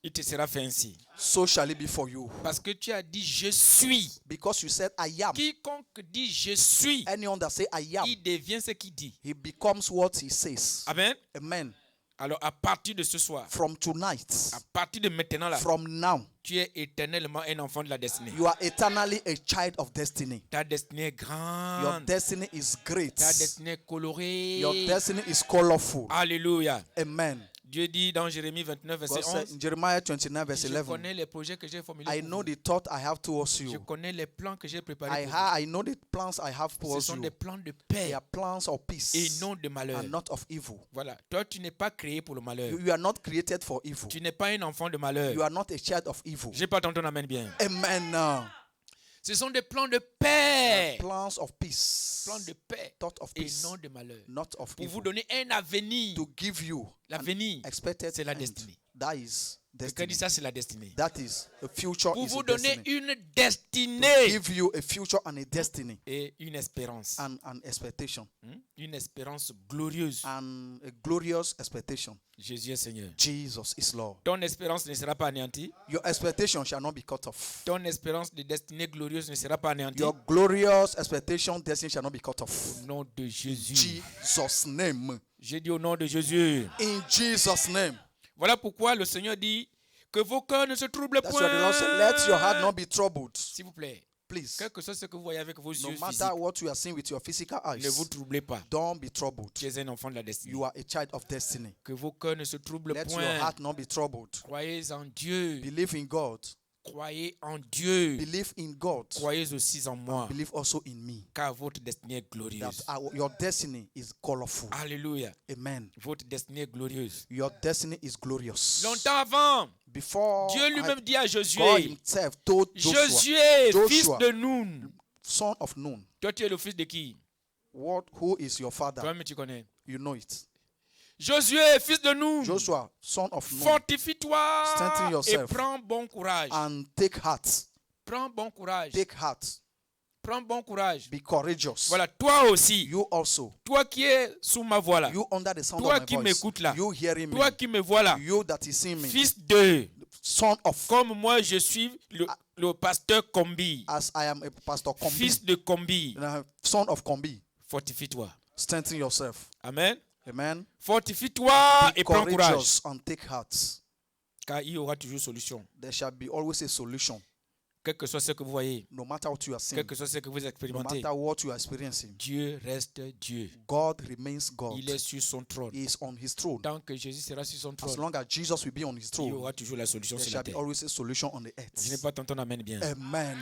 Il te sera fait ainsi. So shall it be for you. Parce que tu as dit je suis. Because you said I am. Quiconque dit je suis, Anyone that say I am, il devient ce qu'il dit. he becomes what he says. Amen. Amen. Alors à partir de ce soir, From tonight, à partir de maintenant là, from now, tu es éternellement un enfant de la destinée. you are eternally a child of destiny. Ta destinée est Your grande. destiny is great. Ta destinée est colorée. Your destiny is colorful. Alléluia. Amen. Dieu dit dans Jérémie 29, verset God said 11, in Jeremiah 29, verse je 11, connais les projets que j'ai formulés I pour know vous. the thought I have towards Je you. connais les plans que j'ai préparés pour vous. I know the plans I have Ce towards sont you. des plans de They paix are plans of peace et non de malheur. and not of evil. Voilà. Toi, tu n'es pas créé pour le malheur. You are not created for evil. Tu n'es pas un enfant de malheur. You are not a child of evil. J'ai pas entendu ton amen bien. Amen. Ce sont des plans de paix. Plans of peace. Plans de paix Thought of et peace. non de malheur. Not of Pour vous evil. donner un avenir. To give you L'avenir, expected c'est la end. destinée. That is Quelqu'un dit destiny. ça, c'est la destinée. That is a future. Pour Is vous a donner destiny. une To destinée give you a future and a destiny et une espérance. and an expectation Une espérance glorieuse. and a glorious expectation. Jésus est Seigneur. Jesus is Lord. Ton espérance ne sera pas anéantie. Your expectation shall not be cut off. Ton espérance de destinée glorieuse ne sera pas anéantie. Your glorious expectation, destiny shall not be cut off. Au nom de Jésus. Jesus' name. J'ai dit au nom de Jésus. In Jesus' name. Voilà pourquoi le Seigneur dit que vos cœurs ne se troublent That's why the Lord said, point. let your heart not be troubled. S'il vous plaît, Please. quel que soit ce que vous voyez avec vos No yeux matter physiques, what you are seeing with your physical ne vous eyes, troublez pas. don't be troubled. Tu es un enfant de la destinée. You are a child of destiny. Que vos cœurs ne se troublent Let your point. heart not be troubled. Croyez en Dieu. Believe in God. Croyez en Dieu. Believe in God. Croyez aussi en moi. Believe also in me. Car votre destinée est glorieuse. That your destiny is colorful. Alléluia. Amen. Votre destinée est glorieuse. Your destiny is glorious. Longtemps avant, Before Dieu lui-même dit à God Josué, himself told Joshua, Josué, fils Joshua. de Nun. son of Nun, Toi, tu es le fils de qui? who is your father? Toi-même, tu connais. You know it. Josué, fils de Nun. Joshua, son of Nun, Fortifie-toi Strengthen et yourself. prends bon courage. and take heart. Prends bon courage. Take heart. Prends bon courage. Be courageous. Voilà, toi aussi, You also. toi qui es sous ma voix là, You under the sound toi of my qui voice. m'écoutes là, You hearing me. toi qui me vois là, You that is seeing me. fils de, Son of. comme moi je suis le pasteur Kombi, As I am a pastor Kombi. fils de Kombi, Son of Kombi. fortifie-toi. Strengthen yourself. Amen. Amen. Fortifie-toi Be et prends courage, courageous and take heart. car il y aura toujours solution. There shall be always a solution. Quel que soit ce que vous voyez, No matter what you are seeing. quel que soit ce que vous No expérimentez, matter what you are experiencing. Dieu reste Dieu. God remains God. Il est sur son trône. He is on his throne. Tant que Jésus sera sur son As trône, long as Jesus will be on his il y throne, aura toujours la solution there sur la shall be terre. always a solution on the Je n'ai earth. pas ton amen bien. Amen.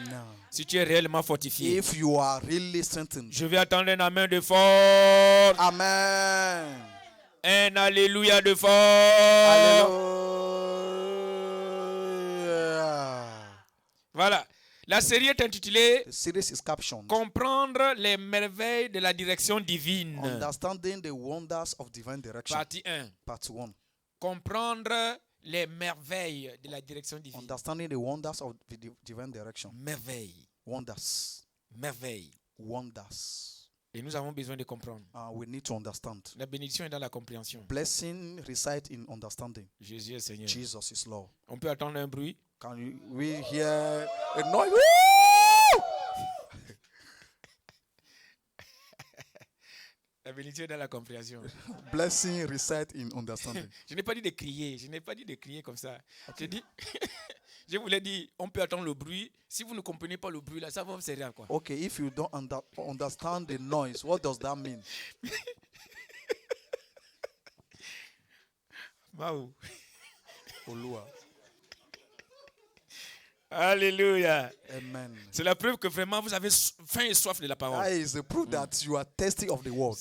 Si tu es réellement fortifié, If you are really strengthened. je vais attendre un amen de fort. Amen. Un alléluia de fort. Hallelujah. Voilà. La série est intitulée The series is captioned Comprendre les merveilles de la direction divine. Understanding the Wonders of Divine Direction. Partie 1. Part 1. Comprendre les merveilles de la direction divine. Understanding the Wonders of the Divine Direction. Merveilles. Wonders. Merveilles. Wonders. Et nous avons besoin de comprendre. We need to understand. La bénédiction est dans la compréhension. Blessing reside in understanding. Jésus est Seigneur. Jesus is Lord. On peut attendre un bruit. Can we hear a noise? Woo! La bénédiction est dans la compréhension. Blessing reside in understanding. Je n'ai pas dit de crier. Je n'ai pas dit de crier comme ça. Je dis, je voulais dire, on peut attendre le bruit. Si vous ne comprenez pas le bruit là, ça va vous servir à quoi? Okay, if you don't understand the noise, what does that mean? Waouh. Olua. Alléluia. Amen. C'est la preuve que vraiment vous avez faim et soif de la parole. That is the proof that you are thirsty of the word.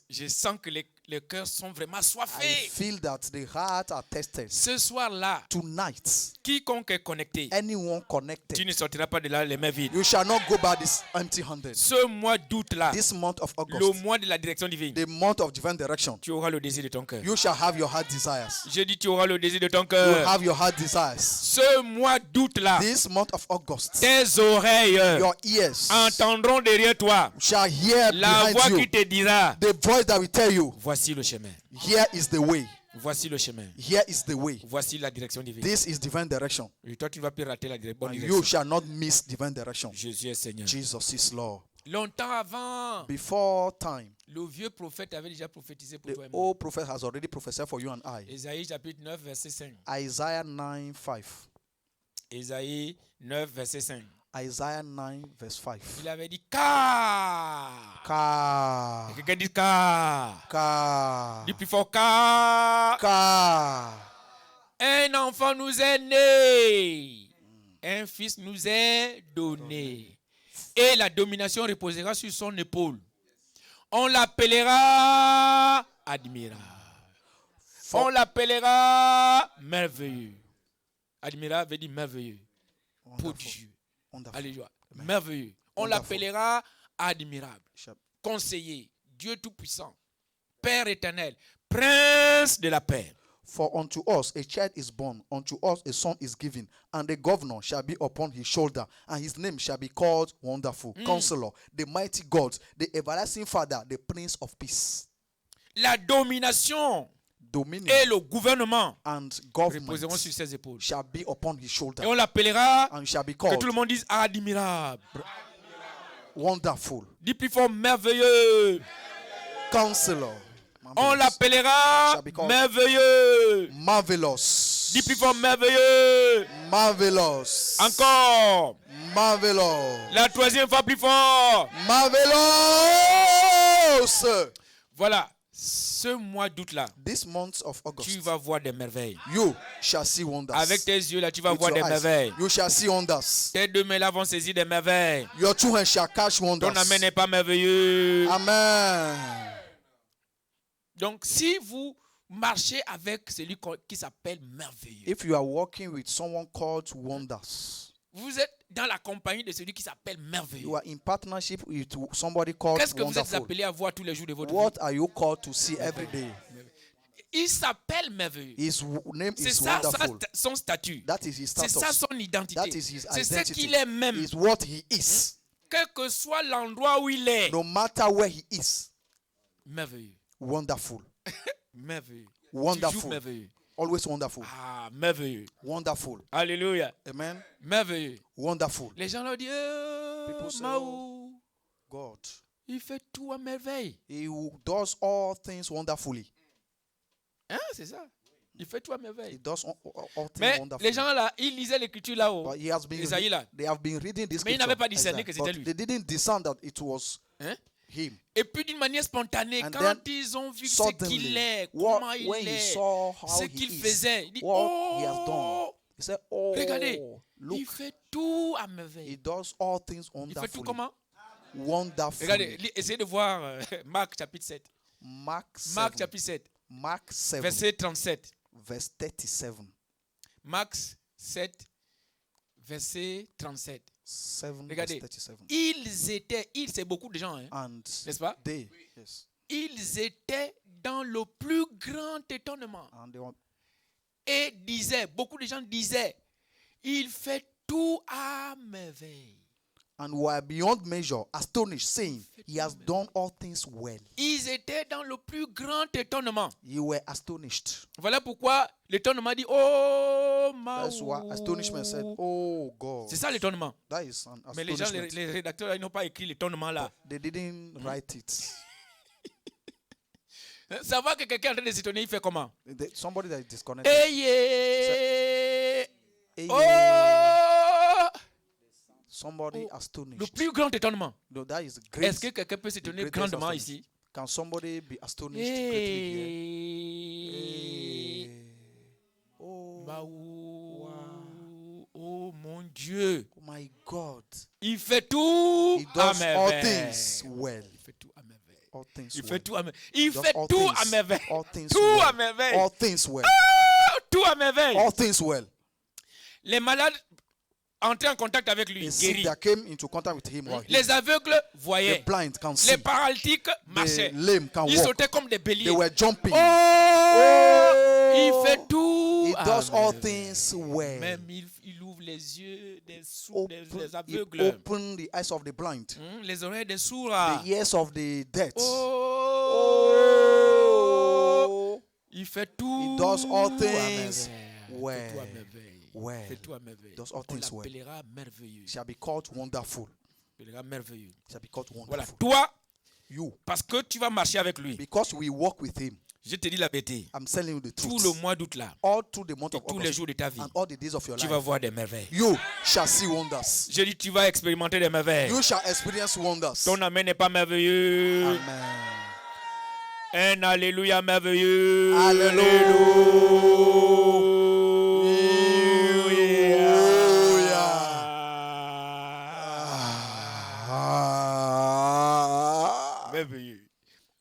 Je sens que les cœurs sont vraiment I soifés. feel that the heart are tested. Ce soir-là, Tonight, quiconque est connecté, anyone tu connected, ne sortiras pas de là les mains vides. you shall not go back this empty-handed. Ce mois d'août-là, This month of le August, mois de la direction divine, the month of divine direction, tu auras le désir de ton cœur. you shall have your heart desires. Je dis tu auras le désir de ton You cœur. have your heart desires. Ce mois d'août-là, This month of August, tes oreilles your ears entendront derrière toi shall hear la voix behind qui you te dira, the voice that will tell you, voici le chemin, here is the way, voici le chemin, here is the way. voici la direction divine. This is divine direction. Et toi, tu ne vas plus rater la bonne And you direction. shall not miss divine direction. Jésus est Seigneur. Jesus is Lord. Longtemps avant, Before time, le vieux prophète avait déjà prophétisé pour the toi et moi. old prophet has already prophesied for you and I. Ésaïe chapitre 9, verset 5. Isaiah 9:5. Ésaïe 9, verset 5. Isaiah 9 verse 5. Il avait dit car. Car, Quelqu'un dit car. car, Dis plus fort car. car. Un enfant nous est né. Un fils nous est donné. Et la domination reposera sur son épaule. On l'appellera admirable. On l'appellera merveilleux. Admirable veut dire merveilleux. Prodigieux. Wonderful. Alléluia. merveilleux. On Wonderful. l'appellera admirable, Shall- conseiller, Dieu tout-puissant, Père éternel, Prince de la paix. For unto us a child is born, unto us a son is given, and the governor shall be upon his shoulder, and his name shall be called Wonderful, Counselor, the mighty God, the everlasting Father, the Prince of Peace. La domination Dominion et le gouvernement and reposeront government sur ses épaules. shall be upon his Et shoulder, on l'appellera, and shall be que tout called le monde dise admirable. Wonderful, Dis plus fort, merveilleux. Counselor. On Marvelous. l'appellera Shall be called merveilleux. Marvelous. Dis plus fort, merveilleux. Marvelous. Encore. Marvelous. La troisième fois plus fort. Marvelous. Voilà. Ce mois d'août là, This month of August, tu vas voir des merveilles. you shall see wonders. Avec tes yeux là, tu vas With voir your des eyes, merveilles. you shall see wonders. Tes deux mains là vont saisir des merveilles. Your two hands shall catch Ton wonders. amen n'est pas merveilleux. Amen. Donc, si vous marchez avec celui qui s'appelle merveilleux, If you are walking with someone called wonders, vous êtes dans la compagnie de celui qui s'appelle merveilleux. you are in partnership with somebody called Qu'est-ce que vous êtes wonderful. appelés à voir tous les jours de votre What vie? are you called to see every day? Il s'appelle merveilleux. His name C'est is ça wonderful. son statut. That is his C'est ça status. son identité. That is his C'est ce identity. qu'il est même. Is what he is. Quel que soit l'endroit où il est. No matter where he is. Merveilleux. Wonderful. Merveilleux. Wonderful. Toujours merveilleux. Always wonderful. Ah, merveilleux. Wonderful. Alléluia. Amen. Merveilleux. Wonderful. Les gens leur disent, People say, Maou, God, il fait tout à merveille. he who does all things wonderfully. Hein, c'est ça. Il fait tout à He merveille. does all things Mais wonderfully. les gens là, ils lisaient l'écriture là-haut. But he has been Isaïe là. they have been reading this Mais ils scripture, n'avaient pas discerné Isaiah, que c'était but lui. they didn't discern that it was Hein? him. Et puis d'une manière spontanée, And quand then, ils ont vu ce Suddenly, qu'il est, what- comment il when he est, saw how ce he qu'il is, faisait, il dit, what he has done, oh, he said, "Oh, regardez, look, il fait tout à he merveille. does all things Il fait tout wonderfully." comment? Wonderfully. Regardez, essayez de voir Marc chapitre 7. Mark 7, Marc chapitre 7, Mark 7, verset 37. verse 37. Marc 7, verset 37. 7, Regardez. verse 37. Ils, c'est beaucoup de gens, hein, And n'est-ce pas? they, yes, Ils étaient dans le plus grand étonnement. and they were, Et disaient, beaucoup de gens disaient, il fait tout à merveille. and were beyond measure astonished, saying, "He has done all things well." Ils étaient dans le plus grand étonnement. You were astonished. Voilà pourquoi l'étonnement dit, oh, That's why astonishment said, Maou. "Oh God." C'est ça l'étonnement. That is an Mais les gens, astonishment. les rédacteurs, ils n'ont pas écrit l'étonnement là. They didn't write it. Savoir que quelqu'un est en train de s'étonner, il fait comment? Somebody that is disconnected. Ayez! Hey, Oh! somebody Le astonished. plus grand étonnement. No, that is great. Est-ce que quelqu'un peut s'étonner greatest grandement astonishment. ici? Can somebody be astonished greatly here? Hey! Hey. Oh, Maou. Oh mon Dieu. oh my God. Il fait tout He à does all merveille. things well. Il fait tout à merveille. All things Il well. fait tout à merveille. Il Does fait all tout things- à merveille. All things Tout well. à merveille. All things well. Tout à merveille. All things well. Les malades entraient en contact avec lui, The sick guéris. that came into contact with him were healed. Les aveugles The voyaient. blind can Les see. paralytiques The marchaient. lame can Ils walk. sautaient comme des béliers. They were jumping. Oh! Il fait tout. He à does all merveille. things well. Même il ouvre les yeux des sourds, des He aveugles. opened the eyes of the blind. Les oreilles des sourds. The ears of the deaf. Oh! Il fait tout. He does all à things merveille. well. Il fait tout à merveille. Well. Il fait tout à merveille. Does all On things well. l'appellera merveilleux. Shall be called wonderful. L'appellera merveilleux. Shall be called Voilà. wonderful. Toi, You, parce que tu vas marcher avec lui. because we walk with him. Je te dis la vérité. I'm telling you the Tout truth. le mois d'août là, All through the month et of tous les August jours de ta vie, and all the days of your tu vas life, voir des merveilles. you shall see wonders. Je dis, tu vas expérimenter des merveilles. You shall experience wonders. Ton amen n'est pas merveilleux. Amen. Un alléluia merveilleux. Merveilleux.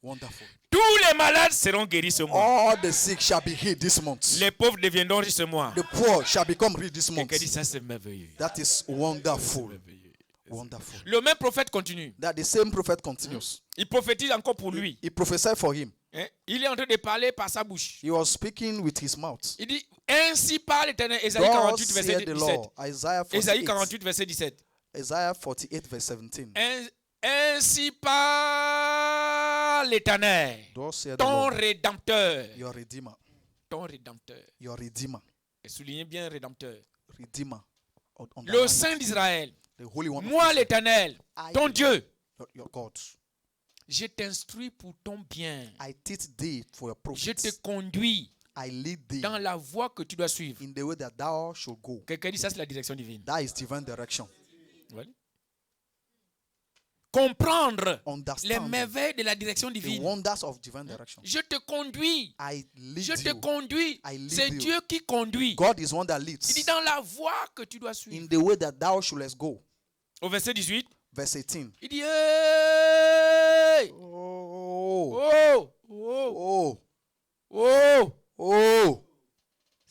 Wonderful. Tous les malades seront guéris ce mois. All the sick shall be healed this month. Les pauvres deviendront riches ce mois. The poor shall become rich this month. Quelqu'un dit ça, c'est merveilleux. That is wonderful. Merveilleux. Wonderful. Le même prophète continue. That the same prophet continues. Il prophétise encore pour lui. He prophesied for him. Hein? Il est en train de parler par sa bouche. He was speaking with his mouth. Il dit, ainsi parle l'Éternel. Ésaïe Thus 48, verset saith the 17. Lord. Isaiah Ésaïe 48. 48, verset 17. Isaiah 48 verse 17. Ainsi parle l'Éternel, Thus saith the ton Lord, rédempteur. your redeemer, Ton rédempteur. your redeemer, Et soulignez bien rédempteur. redeemer. Le Saint d'Israël. The Holy One of Moi Israel. l'Éternel, I- ton Dieu. Your God. Je t'instruis pour ton bien. I teach thee for your Je te profit. conduis I lead thee dans la voie que tu dois suivre. in the way that thou should go. Quelqu'un dit ça, c'est la direction divine. That is divine direction. Voilà. Comprendre les Understand merveilles de la direction the divine. wonders of divine direction. Je te conduis. I lead Je te you. conduis. I lead C'est you. Dieu qui conduit. God is one that Il dit leads dans la voie que tu dois suivre. in the way that thou shouldest go. Au verset 18, Verse 18. il dit hey! Oh, Oh! Oh! oh, Oh! oh.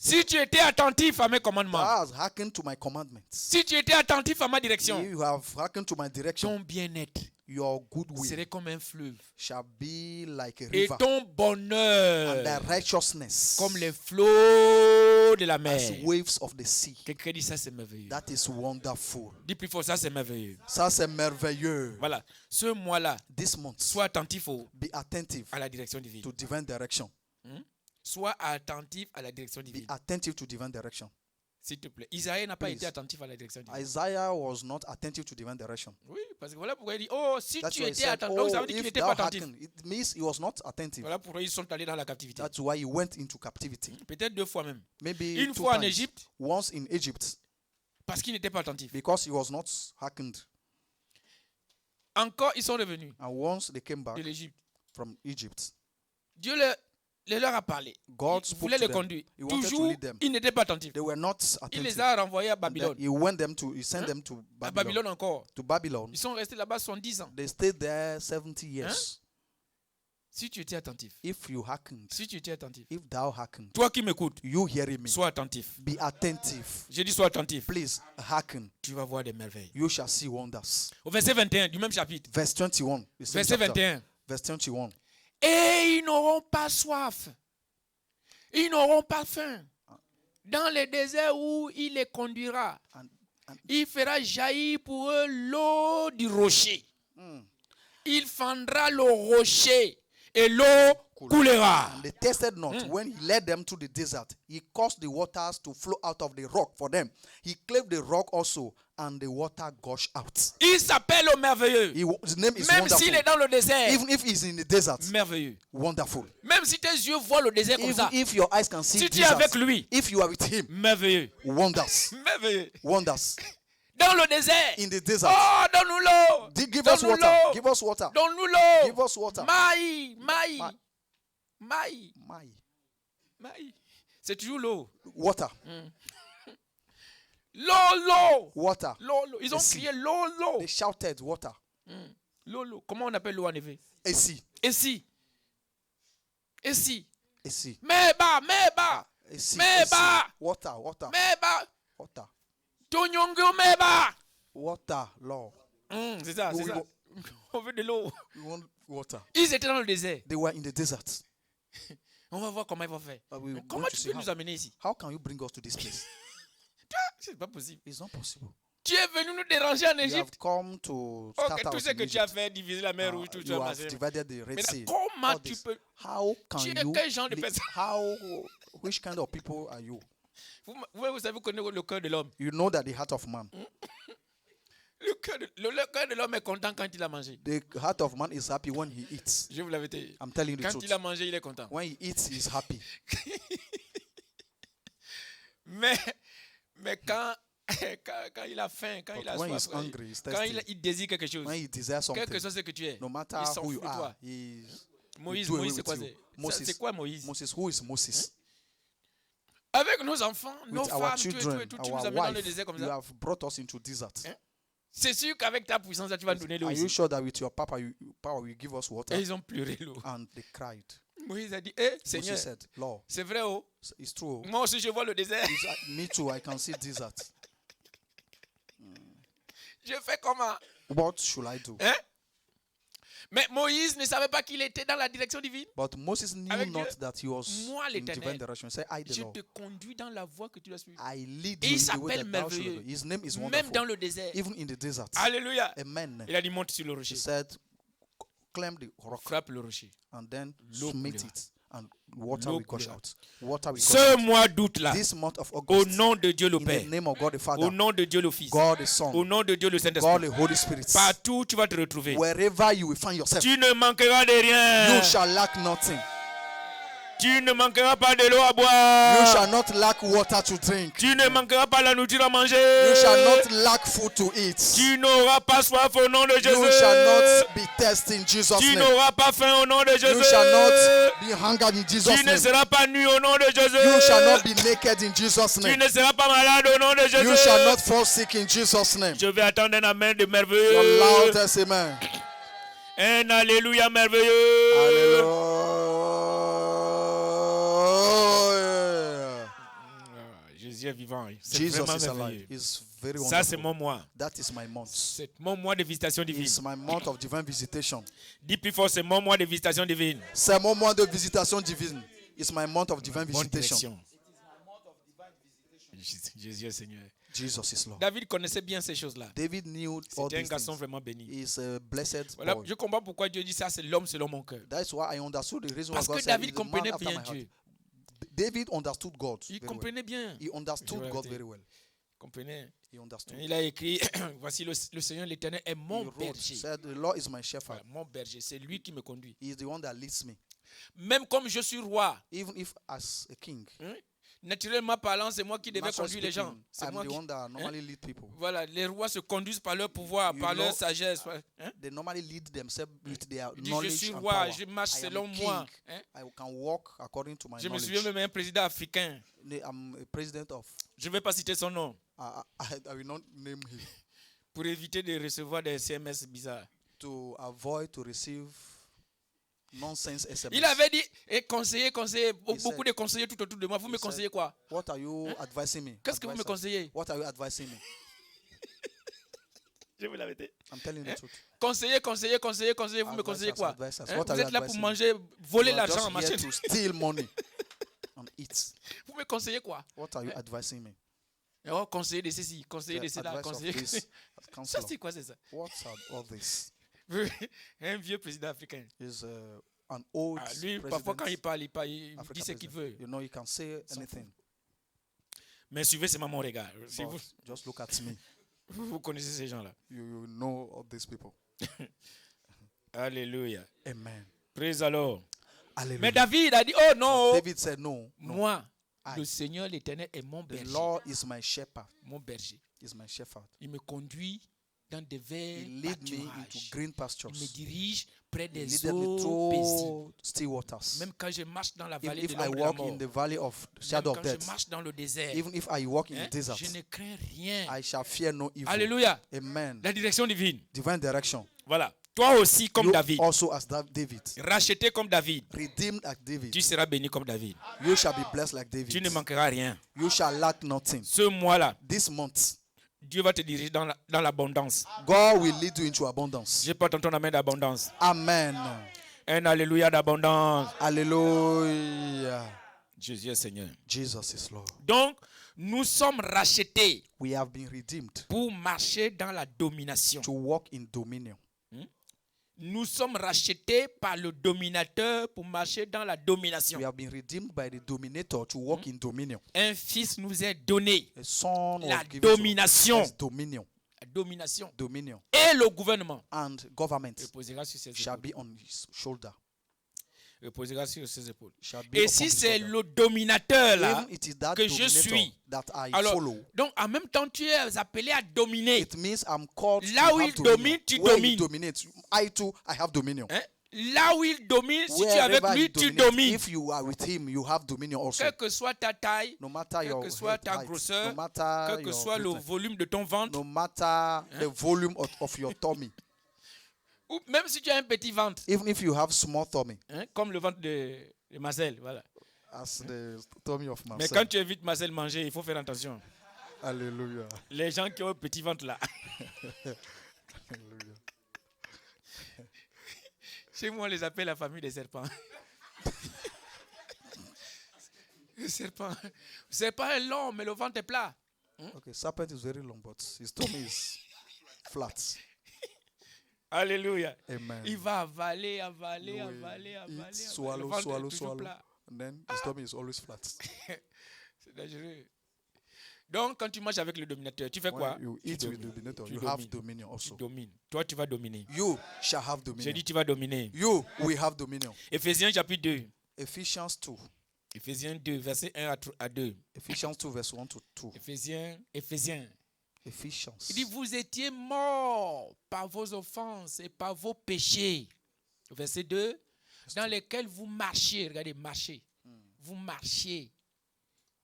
Si tu étais attentif à mes commandements, Thou hast hearkened to my commandments. si tu étais attentif à ma direction, You have hearkened to my direction. ton bien-être Your good will serait comme un fleuve. shall be like a Et river, ton and bonheur thy righteousness comme les flots de la as mer. waves of the sea. Quelqu'un dit ça, c'est merveilleux. That is wonderful. Dis plus fort, ça, c'est merveilleux. Ça, c'est merveilleux. Voilà. Ce mois-là, This month, sois attentif be attentive à la direction divine. to divine direction. Sois attentif à la direction Be divine. attentive to divine direction. S'il te plaît. Isaïe n'a pas Please. été attentif à la direction divine. Isaiah was not attentive to divine direction. Oui, parce que voilà pourquoi il dit, oh, si That's tu why he étais said, attentif. Donc ça oh, veut dire qu'il if n'était thou pas attentif. hearken. It means he was not attentive. Voilà pourquoi ils sont allés dans la captivité. That's why he went into captivity. Peut-être 2 fois même. Maybe Une 2 fois en times. Égypte, Once in Egypt, parce qu'il n'était pas attentif. because he was not hearkened. Encore, ils sont revenus And once they came back de l'Égypte. from Egypt, Dieu leur a parlé. God Il spoke voulait to les them. conduire. He wanted to Toujours, lead them. ils n'étaient pas attentifs. They were not Il les attentive. a renvoyés à And then Babylone. he sent them to À Babylon. Babylone encore. To Babylon. Ils sont restés là-bas 70 ans. They stayed there 70 years. Si tu étais attentif. If you hearkened, Si tu étais attentif. if thou hearkened, Toi qui m'écoutes, you hearing me, sois attentif. be attentive. J'ai dit sois attentif. Please hearken. Tu vas voir des merveilles. You shall see wonders. Au verset 21 du même chapitre. Verse 21. the same Verset chapter. 21. Verse 21. Et ils n'auront pas soif. Ils n'auront pas faim. Dans les déserts où il les conduira, il fera jaillir pour eux l'eau du rocher. Il fendra le rocher et l'eau coulera. And they tasted not when he led them to the desert. He caused the waters to flow out of the rock for them. He cleft the rock also, and the water gushed out. Il s'appelle au merveilleux. His name is Même wonderful. s'il est dans le désert, Even if he's in the desert, merveilleux. wonderful. Même si tes yeux voient le désert comme Even ça, if your eyes can see si tu es desert, avec lui, if you are with him, merveilleux. wonders, Merveilleux. wonders. Dans le désert, In the desert, oh, donne-nous l'eau. give us Donne-nous water. l'eau. Give us water. Donne-nous l'eau. Give us water. Maï. C'est toujours l'eau. Water. L'eau. Water. L'eau. Ils ont The sea. crié l'eau. They shouted water. L'eau. Comment on appelle l'eau en effet? A sea. Et si? A sea. Mais bas. A sea. Mais A sea. bas. Water. Water. Mais bas. Water. Tonyongo mais bas. Water, Lord. C'est ça. We- On veut de l'eau. We want water. Ils étaient dans le désert. They were in the desert. On va voir comment ils vont faire. We want Comment to tu see peux nous amener ici? how can you bring us to this place? C'est pas possible. It's not possible. Tu es venu nous déranger en You have Égypte. come to Ok, start tout out ce in que tu as Egypt. fait, diviser la mer Rouge, tout You ça. have machin. divided the Red Mais Sea. comment all tu this. peux... How can Tu es you? quel genre de personne? Which kind of people are you? Vous savez, vous connaissez le cœur de l'homme. You know that the heart of man. Le cœur de l'homme est content quand il a mangé. The heart of man is happy when he eats. Je vous l'avais dit. I'm telling you the Quand truth. il a mangé, il est content. When he eats, he's happy. Mais quand il a faim, quand But il a when he's soif, hungry, he's quand thirsty. il désire quelque chose, When he desires quel que something, soit ce que tu es, no matter il who s'enfuit you de toi. are, he's Moïse, do away c'est with quoi? you. C'est Moses. quoi Moïse? Moses, who is Moses? Avec nos enfants, nos With our femmes, children, tu nous our amènes dans le wife, désert comme you ça. have brought us into desert. C'est sûr qu'avec ta puissance, là, tu vas nous donner l'eau Are you ici. sure that with your power you give us Et water? ils ont pleuré l'eau. And they cried. Moïse a dit, Seigneur, Moses said, Lord, c'est vrai, oh. it's true. Moi aussi, je vois le désert. Me too, I can see desert. Je fais comment? What should I do? Hein? Mais Moïse ne savait pas qu'il était dans la direction divine. But Moses knew Avec not Dieu. that he was Moi, in l'Éternel, divine direction. He said, I the Je Lord. te conduis dans la voie que tu dois suivre. I lead Et you il in the way s'appelle that thou should merveilleux. go. His name is Même wonderful. dans le désert. Even in the desert. Alléluia. Amen. Il a dit monte sur le He rocher. said, climb the rock Frappe le rocher. and then L'eau smite coulera. it. And water L'eau will gush coulera. out. Water will gush Ce out. mois d'août là, This month of au August, nom de Dieu le in Père, the name of God the au Father, nom de Dieu le Fils, God the Son, au nom de Dieu le God Saint-Esprit, the Holy Spirit, partout où tu vas te retrouver. wherever you will find yourself, Tu ne manqueras de rien. you shall lack nothing. Tu ne manqueras pas de l'eau à You boire. shall not lack water to drink. Tu ne manqueras pas la nourriture à manger. You shall not lack food to eat. Tu n'auras pas soif au nom de Jésus. You shall not be thirsty in Jesus' Tu name. n'auras pas faim au nom de Jésus. You shall not be hungered in Jesus' Tu ne name. seras pas nu au nom de Jésus. You shall not be naked in Jesus' Tu name. ne seras pas malade au nom de Jésus. You shall not fall sick in Jesus' name. Je vais attendre un amen de Your merveilleux. loudest amen. Un alléluia merveilleux. Hallelujah. Jésus est vivant. C'est Jesus vraiment is alive. merveilleux. He's very Ça, c'est wonderful. mon mois. That is my month. C'est mon mois de visitation divine. It's my month of divine visitation. Dis plus fort, c'est mon mois de visitation divine. C'est mon mois de visitation divine. It's my month of divine Bonne visitation. direction. Jésus est Seigneur. Jesus is Lord. David connaissait bien ces choses-là. David knew all C'était un these garçon things. vraiment béni. He's a blessed Voilà, boy. je comprends pourquoi Dieu dit ça, c'est l'homme selon mon cœur. That's why I understood the reason why Parce God que said David he's a man comprenait after bien my heart. Dieu. David understood God Il very well. comprenait bien. He understood Je God vais very well. Comprenez? He understood. Il a écrit, voici le Seigneur l'Éternel est He mon wrote, berger. said, the Lord is my shepherd. Voilà, mon berger, c'est lui qui me conduit. He is the one that leads me. Même comme je suis roi, Even if as a king, hein, naturellement parlant, c'est moi qui devais naturally conduire les gens. speaking, C'est I'm moi the qui... one that normally lead people. Voilà, les rois se conduisent par leur pouvoir, You par leur know, sagesse. Hein? They normally lead themselves with their Il dit, je knowledge suis and roi, power. je marche I am selon a moi. king. Hein? I can walk according to my Je me souviens knowledge. même un président africain. I'm a president of. Je ne vais pas citer son nom I will not name him pour éviter de recevoir des SMS bizarres. to avoid to receive nonsense SMS. Il avait dit, et conseiller, beaucoup said- de conseillers tout autour de moi. Vous me said- conseillez quoi? What are you advising me? Qu'est-ce que vous me Advisor. conseillez? What are you advising me? Je vous l'avais dit. I'm telling the Hein? truth. Conseiller, vous me conseillez quoi? Advisors. Hein? What are Vous you êtes là pour advising me? manger, voler You are l'argent, just machin. here to steal money and eat. Vous me conseillez quoi? What are you advising me? Oh, conseiller de ceci, conseiller de The cela, advice of conseiller. this Ça, counselor. c'est quoi, c'est ça? What's all this? Un vieux président africain. Is an old Ah, lui, parfois, quand president. il parle, il African dit ce qu'il veut. president. You know, he can say anything. Mais suivez seulement mon regard. Si But vous, just look at me. vous connaissez ces gens-là. You know all these people. Alléluia. Amen. Praise alors. Hallelujah. Mais David a dit, oh non, David said, no, no. moi, I- le Seigneur l'Éternel est mon The berger. Lord is my shepherd. Mon berger. Is my shepherd. Il me conduit dans des He verts lead me into pâturages. green Il me pastures. dirige près He des leaded me eaux paisibles. through still waters. Même quand je marche dans la Even vallée if de I l'ombre de la walk mort, in the valley of même shadow of quand je death, marche dans le désert, even if I walk in hein, the desert, je ne crains rien. I shall fear no evil. Alléluia. Amen. La direction divine. Divine direction. Voilà. Toi aussi, comme You David, also as David, racheté comme David, redeemed like David, tu seras béni comme David. you shall be blessed like Tu ne David. manqueras rien. You shall lack nothing. Ce mois-là, This month, Dieu va te diriger dans l'abondance. God will lead you into abundance. Je porte ton amène d'abondance. Amen. Un alléluia d'abondance. Hallelujah. Jésus est Seigneur. Jesus is Lord. Donc, nous sommes rachetés We have been redeemed pour marcher dans la domination. to walk in dominion. Nous sommes rachetés par le dominateur pour marcher dans la domination. We have been redeemed by the dominator to walk in dominion. Un fils nous est donné. A son La was given to us. domination. Yes, dominion. La domination. Dominion. Et le gouvernement And government reposera sur ses shall épaules. be on his shoulder. Reposera sur ses épaules. Shall be Et upon si his c'est shoulder. le dominateur là, Even it is that que je dominator suis, that I alors, follow, donc en même temps tu es appelé à dominer. it means I'm called Là to où have il dominion. domine, tu Where he domines. dominates, I too, I have dominion. Hein? Là où il domine, si tu es avec Wherever he lui, tu dominates, domines. if you are with him, you have dominion also. Quelle que soit ta taille, No matter quelle your que soit head ta height, grosseur, no matter quel que your soit le greatness, volume de ton ventre, no matter the volume of your tummy, ou même si tu as un petit ventre, even if you have small tummy, hein, comme le ventre de Marcel, voilà. as the tummy of Mais Marcel. quand tu invites Marcel manger, il faut faire attention. Alléluia. Les gens qui ont un petit ventre là. Alléluia. Chez moi, on les appelle la famille des serpents. Le serpent est long, mais le ventre est plat. Okay, serpent is very long, but his tummy is flat. Alléluia. Amen. Il va avaler. You will eat, swallow, Le ventre est swallow, toujours swallow. plat. And then his tummy is always flat. C'est dangereux. Donc, quand tu manges avec le dominateur, tu fais quoi? When you Tu eat with domines. the dominator, Tu you have domines. dominion Tu also. domines. Toi, tu vas dominer. You shall have J'ai dominion. dit, tu vas dominer. You will have dominion. Éphésiens chapitre 2. Ephesians 2. Éphésiens 2, verset 1 à 2. Ephesians 2, verse 1 to 2. Éphésiens. Ephesians. Il dit, vous étiez morts par vos offenses et par vos péchés. Verset 2. Dans lesquels vous marchiez. Regardez, marchez. Vous marchiez.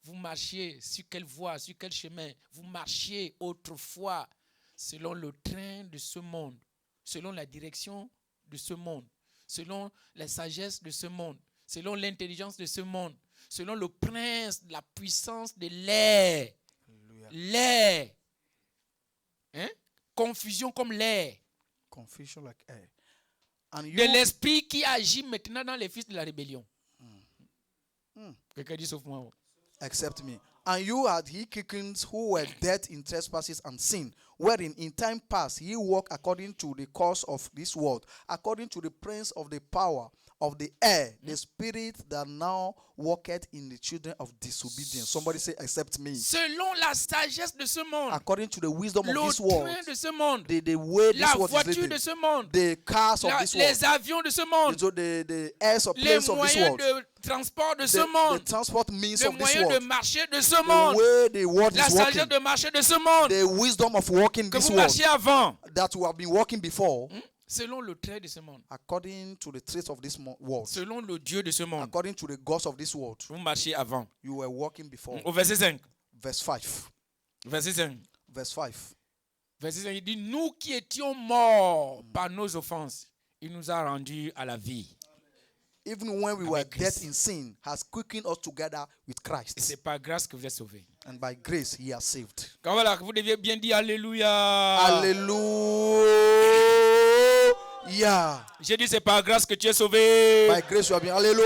Vous marchiez sur quelle voie, sur quel chemin? Vous marchiez autrefois selon le train de ce monde, selon la direction de ce monde, selon la sagesse de ce monde, selon l'intelligence de ce monde, selon le prince de la puissance de l'air. L'air. Hein? Confusion comme l'air. Confusion like air. And De you, l'esprit qui agit maintenant dans les fils de la rébellion. Quelqu'un dit sauf moi. accept me. And you had ye kickings who were dead in trespasses and sin, wherein in time past ye walked according to the course of this world, according to the prince of the power of the air, the spirit that now walketh in the children of disobedience. Somebody say, accept me. Selon la sagesse de ce monde, According to the wisdom of le this world, train de ce monde, the way la this world is voiture living, de ce monde, the cars of this world, les avions de ce monde, the airs of les planes of this moyens world, de transport de ce the monde, transport means les of this moyens de world, marcher de ce the monde, way the world la is sagesse walking, de marcher de ce monde, the wisdom of walking que this vous world marchiez avant, that we have been walking before, selon le trait de ce monde, according to the traits of this world, selon le Dieu de ce monde, according to the gods of this world, vous marchiez avant. you were walking before. Au verset 5. Verse 5. Verset 5. Verse 5. Verset 5, il dit, nous qui étions morts par nos offenses, il nous a rendus à la vie. Even when we were Avec dead Christ. in sin, has quickened us together with Et Christ. c'est par grâce que vous êtes sauvés. And by grace, he has saved. Quand voilà, vous deviez bien dire Alléluia. Hallelujah. J'ai dit, c'est par grâce que tu es sauvé. By grace, you have been. Hallelujah.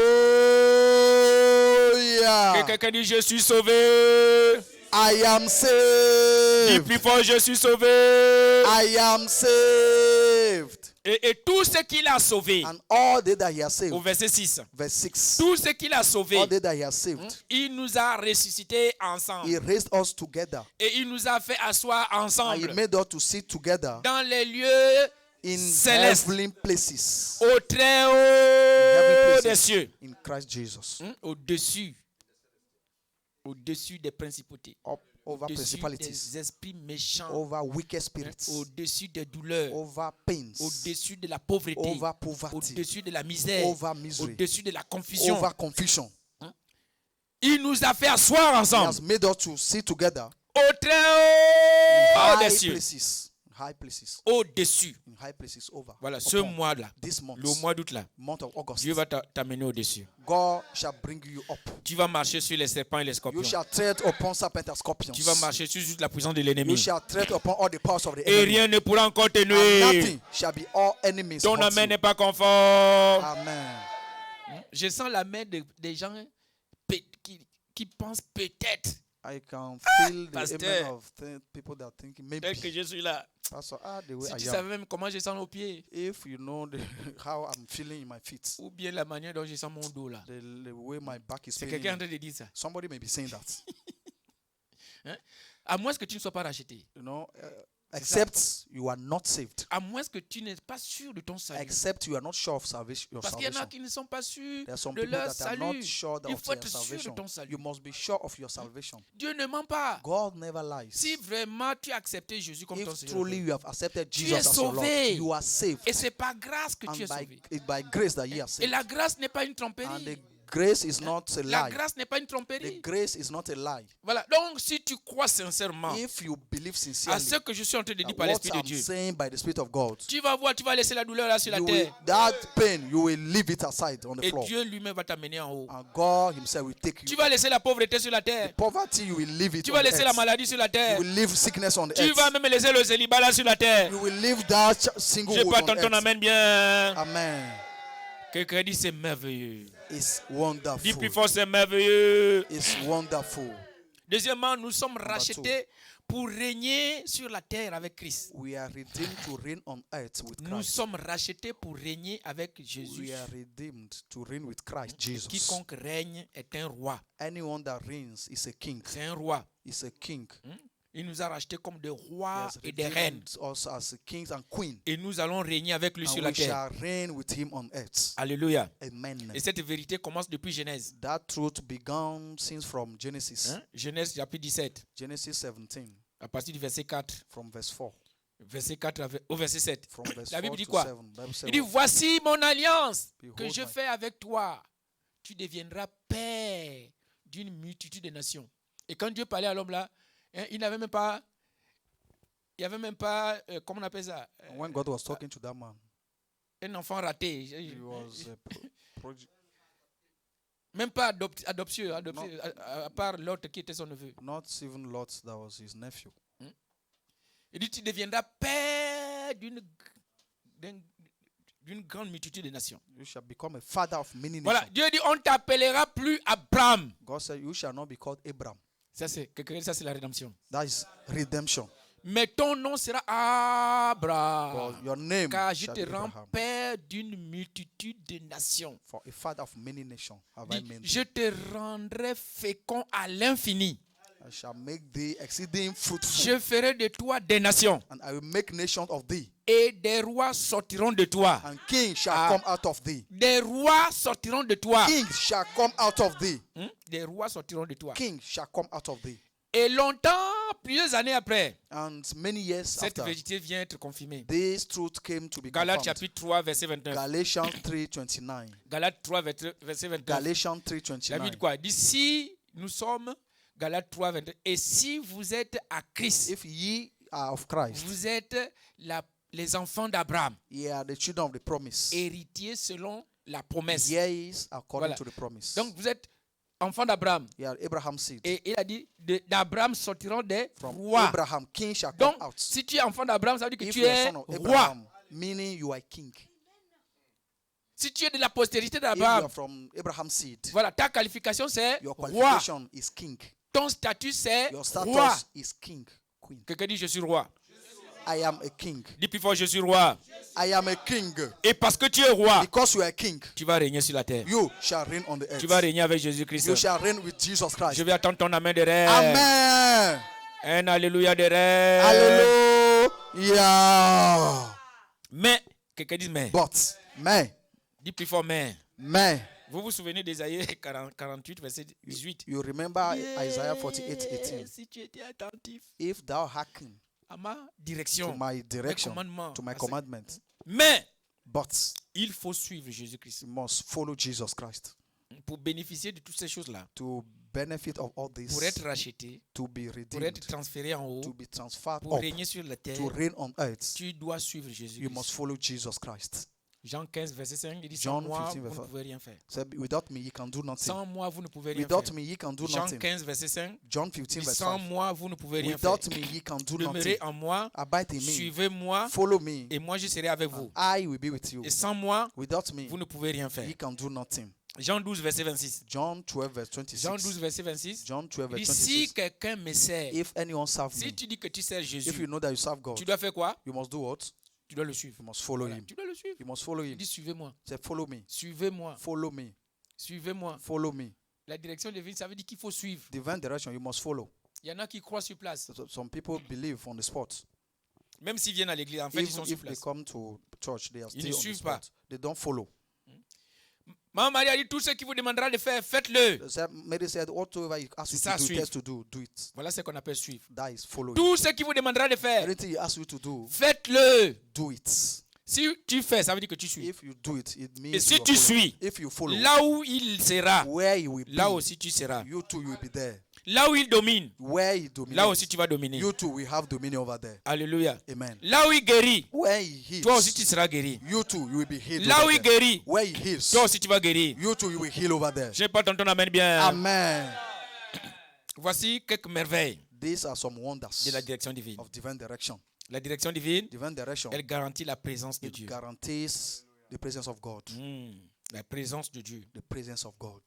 Que quelqu'un dit, je suis sauvé. I am Dis saved. plus fort, je suis sauvé. I am saved. Et tout ce qu'il a sauvé, And all they that he has saved. au verset 6, Verse 6. tout ce qu'il a sauvé, All they that he has saved. il nous a ressuscités He ensemble. raised us together. Et il nous a fait asseoir And he ensemble made us to sit together dans les lieux in célestes, heavenly places. au très haut Heavenly des places cieux. in Christ Jesus. Au-dessus des principautés, Up over au-dessus principalities, des esprits méchants, over wicked spirits, au-dessus des douleurs, over pains, au-dessus de la pauvreté, over poverty, au-dessus de la misère, over misery, au-dessus de la confusion. over confusion. Il nous a fait asseoir He ensemble has made us to sit together au très haut des high cieux. high places, Au-dessus. in high places over. Voilà, ce upon mois-là, this month, le mois d'août là, month of August, Dieu va t'amener au-dessus. God shall bring you up. Tu vas marcher sur les serpents et les You scorpions. shall tread upon serpents and scorpions. Tu vas marcher sur toute la puissance de You l'ennemi. shall tread upon all the powers of the Et enemy. rien ne pourra encore te And nuire. nothing shall be all enemies. Ton hurt amen you. n'est pas confort. Amen. Je sens la main des gens qui pensent peut-être I can feel the Pasteur. amen of people that are thinking maybe. peut-être que je suis là. Pastor, the way Si tu I am. savais même comment je sens aux pieds, If you know how I'm feeling in my feet, ou bien la manière dont je sens mon dos là. the way my back is C'est quelqu'un en feeling, train de dire ça. somebody may be saying that. À moins que tu ne sois pas racheté. You know, except you are not saved. À moins que tu n'es pas sûr de ton salut. Except you are not sure of salvation. Your Parce qu'il y en a salvation. qui ne sont pas sûrs There are some de people leur that are not salut. sure Il of faut their être sûr de salvation. ton salut. You must be sure of your salvation. Dieu ne ment pas. God never lies. Si vraiment tu as accepté Jésus comme ton If Seigneur, truly you have accepted Tu Jesus es as your Lord, sauvé. you are saved. et c'est par grâce que tu And es sauvé. it's by grace that ye are Et saved. la grâce n'est pas une And tromperie. the Grace is not a La lie. grâce n'est pas une The tromperie. grace is not a lie. Voilà. Donc, si tu crois sincèrement If you believe à sincerely ce que je suis en train de dire that par what l'Esprit de I'm Dieu, saying by the Spirit of God, tu vas voir, tu vas laisser la douleur là sur la you will, terre. that pain, you will leave it aside on the Et floor. Dieu lui-même va t'amener en haut. And God himself will take Tu you. vas laisser la pauvreté sur la terre. Poverty, you will leave it Tu on vas the laisser la earth. maladie sur la You terre. will leave sickness on the Tu vas earth. même laisser le célibat là sur la terre. You will leave that Je singlehood peux on attendre ton earth. amen bien. Amen. Quelqu'un dit c'est merveilleux. It's Dis wonderful. plus fort c'est merveilleux. It's wonderful. Deuxièmement, nous sommes Number rachetés pour régner sur la terre avec Christ. We are redeemed to reign on earth with Nous Christ. sommes rachetés pour régner avec Jésus. We are redeemed to reign with Christ Jesus. Quiconque règne est un roi. Anyone that reigns is a king. C'est un roi. Is a king. Il nous a rachetés comme des He rois has et des reines. redeemed us as kings and queens. Et nous allons régner avec lui sur And la we terre. shall reign with him on earth. Alléluia. Amen. Et cette vérité commence depuis Genèse. That truth began since from Genesis. Hein? Genèse chapitre 17, Genesis 17, à partir du verset 4. from verse 4. Verset 4 au verset 7. From verse La 4 Bible dit to quoi? 7. Bible says Il dit, what? voici mon alliance que Behold je my- fais avec toi. Tu deviendras père d'une multitude de nations. Et quand Dieu parlait à l'homme là, hein, il n'avait même pas, comment on appelle ça? And when God was talking to that man, Un enfant raté. he was Même pas adoption, à part l'autre qui était son neveu. not even Lot, that was his nephew. Il dit, tu deviendras père d'une grande multitude de nations. You shall become a father of many Voilà, nations. Dieu dit, on t'appellera plus Abraham. God said, you shall not be called Abraham. Ça, c'est la rédemption. That is redemption. Mais ton nom sera Abraham. But your name Car je shall te be rends Abraham. père d'une multitude de nations. For a father of many nations have I Dis, made je thee. te rendrai fécond à l'infini. I shall make thee exceeding fruitful. Je ferai de toi des nations. And I will make nations of thee. Et des rois sortiront de toi. And kings shall Ah. come out of thee. Des rois sortiront de toi. Kings shall come out of thee. Des rois sortiront de toi. Kings shall come out of thee. Et longtemps, plusieurs années après, And many years cette after, vérité vient être confirmée. this truth came to be Galates confirmed. chapitre 3, verset 29. Galatians 3:29. Galates 3, verset 29. Galatians La Bible 3:29. dit quoi? Il dit, si nous sommes, Galates 3, 29, et si vous êtes à Christ, If ye are of Christ, vous êtes les enfants d'Abraham, ye are the children of the promise. héritiers selon la promesse. Yes, according Voilà. to the promise. Donc vous êtes enfants d'Abraham. Ye are Abraham's seed. Et il a dit, d'Abraham sortiront des From rois. Abraham, king shall come Donc, out. si tu es enfant d'Abraham, ça veut dire que If tu you are es son of roi. Abraham, meaning you are king. Si tu es de la postérité If you d'Abraham, are from Abraham's seed, voilà, ta qualification c'est your roi. qualification is king. Ton statut c'est Your status roi. is king, queen. Quelqu'un dit, je suis roi. I am a king. Dis plus fort, je suis roi. I am a king. Et parce que tu es roi, Because you are a king, tu vas régner sur la terre. you shall reign on the Tu vas earth. régner avec Jésus-Christ. You shall reign with Jesus Je Christ. vais attendre ton amen de rêve. Amen. Un alléluia de rêve. Hallelujah. Mais, quelqu'un dit mais. But, man, Dis plus fort mais. man, Vous vous souvenez d'Ésaïe 48, verset 18. you remember Isaiah 48:18. Si tu étais attentif If thou hearken à ma to direction, my direction, commandements, to my à ce- commandment, mais but il faut suivre Jésus-Christ you must follow Jesus Christ pour bénéficier de toutes ces choses-là, to benefit of all this, pour être racheté, to be pour redeemed, être transféré en haut, to be transferred pour up, régner sur la terre. to reign on earth. Tu dois suivre You Jésus-Christ. must follow Jesus Christ. Jean 15, verset 5, il dit John sans moi, 15, vous ne verset- pouvez rien faire. So without me, you can do nothing. Sans moi, vous ne pouvez rien Without faire. me, you can do Jean nothing. 15, verset 5, John il 15, dit, verse sans 5. moi, vous ne pouvez rien faire. Without me, you can do Demeurez nothing. en moi, Abide in me. suivez-moi, Follow me. et moi je serai avec vous. I will be with you. Et sans moi, Without me, vous ne pouvez rien faire. you can do nothing. Jean 12, verset 26. John 12, verse 26. Jean 12, verset 26. John 12, Il verse dit, si 26. quelqu'un me sert, If anyone serve si me, tu dis que tu sers if you Jésus, know that you serve God, tu dois faire quoi? you must do what? Tu dois le suivre. You must follow Voilà, him. tu dois le suivre. You must follow Il him. dit, suivez-moi. Say, follow me. Suivez-moi. Follow me. Suivez-moi. Follow me. La direction divine, ça veut dire qu'il faut suivre. Divine direction, you must follow. Il y en a qui croient sur place. Some people believe on the spot. Même s'ils viennent à l'église, en fait, ils sont Even sur if they place. come to church, they are Ils still ne on the suivent pas. spot. They don't follow. Maman Marie a dit, tout ce qu'il vous demandera de faire, faites-le. Mary said, whatever you ask you C'est ça, to do, suivre. test to do it. Voilà ce qu'on appelle suivre. That is following. Tout ce qu'il vous demandera de faire, Anything he asks you to do, faites-le. do it. Si tu fais, ça veut dire que tu suis. If you do it, it means Et si you are tu following. suis, If you follow, là où il sera, where he will là be, aussi tu seras. you too you will be there. Là où il domine, Where he là dominates, aussi tu vas dominer. you too will have dominion over there. Alléluia. Amen. Là où il guérit, Where he heals, toi aussi tu seras guéri. you too you will be healed. Là où over il there. guérit, Where he heals, toi aussi tu vas guérir. you too you will heal over there. Je n'ai pas ton amen bien. Amen. Voici quelques merveilles These are some wonders de la direction divine. of divine direction. La direction divine, Divine direction, elle garantit la présence de it Dieu. guarantees the presence of God. La présence de Dieu. The presence of God.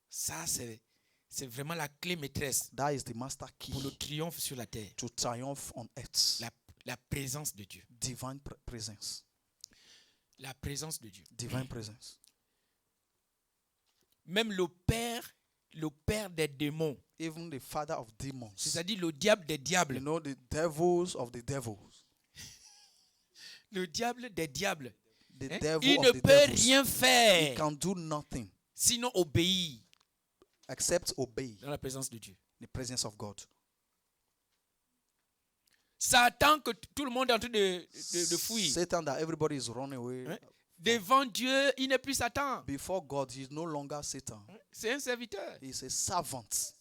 Ça, c'est vraiment la clé maîtresse That is the master key pour le triomphe sur la terre. to triumph on earth. La présence de Dieu. Divine presence. La présence de Dieu. Divine presence. Même le père des démons, Even the father of demons. c'est-à-dire le diable des You diables. know, the devils of the devils. Le diable des diables. The Hein? devil Il of ne the peut devils. rien He faire can do nothing sinon obéir except obey dans la présence de Dieu. the presence of God. Satan, que tout le monde est en train de fuir. Satan, that everybody is running away. Hein? Devant Dieu, il n'est plus Satan. Before God, he is no longer Satan. C'est un serviteur. He is a servant.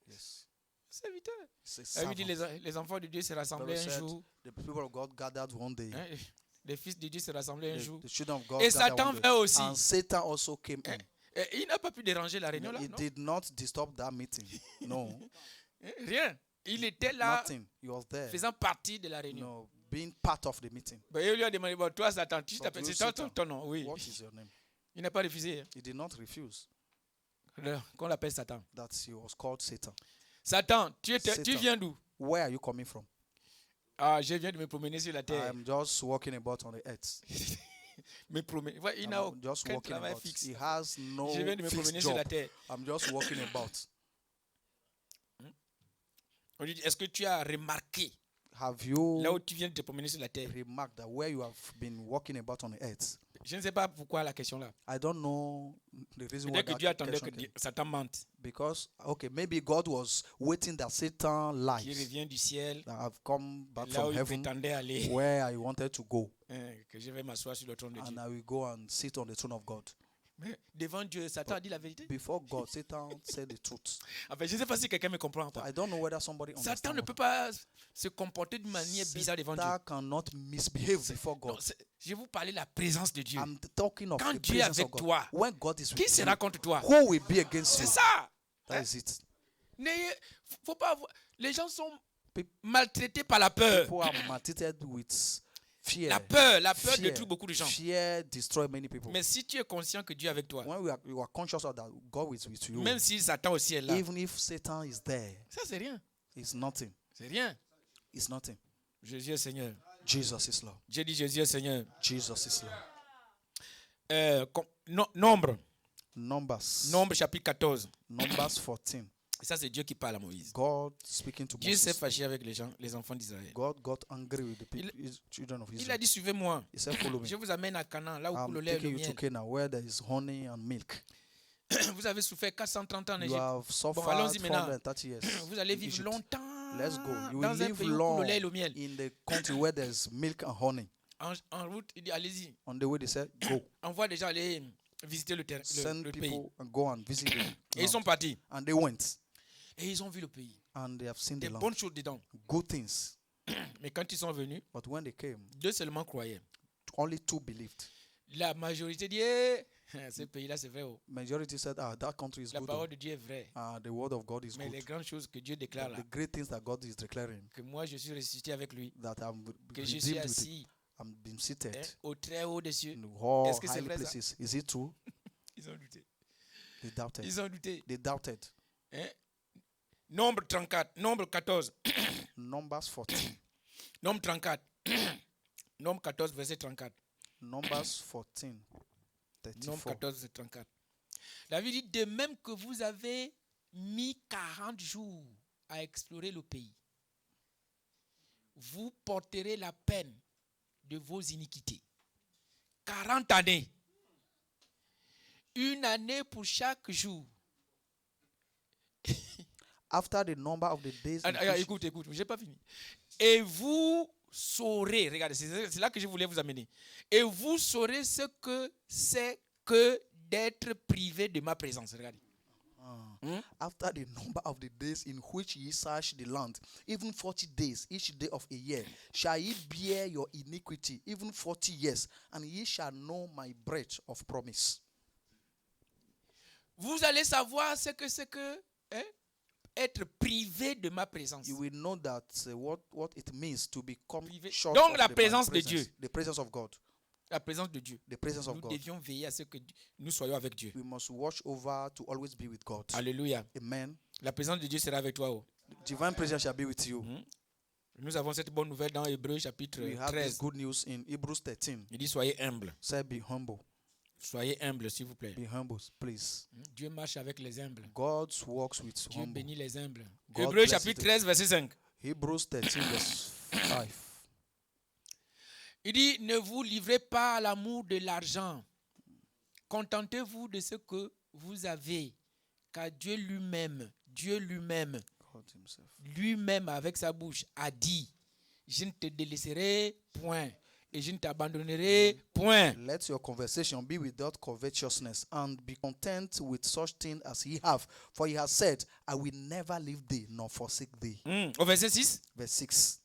Yes. Serviteur. He's a La Bible dit servant. les enfants de Dieu se rassemblaient Bible un said, jour. the people of God gathered one day. Hein? Les fils de Dieu se rassemblaient un jour. The children of God Et gathered Satan one day. vint aussi. And Satan also came in. Et il n'a pas pu déranger la réunion là. He Non? did not disturb that meeting. No, Rien. Il était là nothing. He was there. faisant partie de la réunion. No, being part of the meeting. Ben, il lui a demandé, bon, toi Satan, tu But t'appelles, you, c'est toi Satan, ton nom, oui. What is your name? Il n'a pas refusé hein, He did not refuse qu'on l'appelle Satan. that he was called Satan. Satan, tu Satan. viens d'où? Where are you coming from? Ah, je viens de me promener sur la terre. I'm just walking about on the earth. Me promener. Ouais, il n'a I'm just aucun walking travail about. fixe. He has no Je viens de me fixed promener sur la job. terre. I'm just walking about. On lui dit, est-ce que tu as remarqué Have là you où tu viens de te promener sur la terre? remarked that where you have been walking about on the earth? Je ne sais pas pourquoi la question là. I don't know the reason why Peut-être que that Dieu attendait question que came. Satan mente, Because okay, maybe God was waiting that Satan qui lies revient du ciel, that have come back là où from il heaven prétendait aller, where I wanted to go, que je vais m'asseoir sur le trône de Dieu. and I will go and sit on the throne of God. Mais devant Dieu, Satan a dit la vérité. Before God, Satan said the truth. Enfin, je ne sais pas si quelqu'un me comprend. Pas. I don't know whether somebody Satan ne understands. peut pas se comporter d'une manière bizarre devant Dieu. Satan cannot misbehave before Non, God. je vous parlais de la présence de Dieu. I'm talking of Quand the Dieu est presence avec of God. toi, When God is Qui with sera you, contre toi? who will be against C'est you? ça. That is it. Faut pas avoir- Les gens sont maltraités par la peur. People are maltreated with fear. La peur Fear. détruit beaucoup de gens. Fear destroys many people. Mais si tu es conscient que Dieu est avec toi, When you are conscious of that, God is with you. même si Satan aussi est là, Even if Satan is there, ça c'est rien. it's nothing. C'est rien. It's nothing. Jésus est Seigneur. Jesus is Lord. J'ai dit Jésus est Seigneur. Jesus is Lord. Nombre Numbers. chapitre 14. Numbers 14. Et ça c'est Dieu qui parle à Moïse. God speaking to Dieu s'est Moses. fâché avec les enfants d'Israël. God got angry with the people, children of Il a Israel. dit suivez-moi. He said, follow me. Je vous amène à Canaan, là où coule le I'm lait et le taking you to miel. Canaan where there is honey and milk. Vous avez souffert 430 ans en You Égypte. have suffered allons-y maintenant. 430 years. Vous allez in vivre Egypt. longtemps Let's go. You will dans un live pays où coule long le lait et le miel. in the country where there's milk and honey. En route, il dit allez-y. On the way they said, go. Envoie des gens aller visiter le Send pays. people and go and visit them. Et ils sont partis. And they went. Et ils ont vu le pays. And they have seen Des the land. bonnes choses dedans. Good things. Mais quand ils sont venus, But when they came, 2 seulement croyaient. only 2 believed. La majorité dit eh, ce pays-là c'est vrai. Oh. Majority said, that country is La good. parole de Dieu est vraie. The word of God is Mais les good. grandes choses que Dieu déclare là, The great things that God is declaring, que moi je suis ressuscité avec lui, that I'm que je suis redeemed with it. assis I'm been seated au très haut des cieux. in all Est-ce que c'est high vrai, ça? places. Is it true? Ils ont douté. They doubted. Ils ont douté. They doubted. Hein? Nombre 34, nombre 14. Numbers 14. Nombre 34. Nombre 14, verset 34. Numbers 14. Nombre 34. 14, verset 34. La Bible dit, de même que vous avez mis 40 jours à explorer le pays, vous porterez la peine de vos iniquités. 40 années. Une année pour chaque jour. After the number of the days, in which- Écoute, je n'ai pas fini. Et vous saurez, regardez, c'est là que je voulais vous amener. Et vous saurez ce que c'est que d'être privé de ma présence. Regardez. After the number of the days in which ye search the land, even 40 days, each day of a year, shall ye bear your iniquity, even 40 years, and ye shall know my breath of promise. Vous allez savoir ce que c'est que être privé de ma présence. You will know that what it means to become Privé. short Donc of la the présence de presence, Dieu. the presence of God, La présence de Dieu. the presence of Nous God. devions veiller à ce que nous soyons avec Dieu. We must watch over to always be with God. Alléluia. Amen. La présence de Dieu sera avec toi. Oh. Divine presence shall be with you. Nous avons cette bonne nouvelle dans Hébreux chapitre We have this 13. good news in Hebrews 13. Il dit soyez humble. Say, be humble. Soyez humble, s'il vous plaît. Be humble, please. Dieu marche avec les humbles. God walks with Dieu humble. bénit les humbles. God Hébreux blesses chapitre the- 13, verset 5. Hebrews 13, verse 5. Il dit, ne vous livrez pas à l'amour de l'argent. Contentez-vous de ce que vous avez. Car Dieu lui-même, God himself. lui-même avec sa bouche a dit, je ne te délaisserai point et je ne t'abandonnerai point. Let your conversation be without covetousness, and be content with such things as ye have. For he has said, I will never leave thee nor forsake thee. Au verset 6. Verse 6.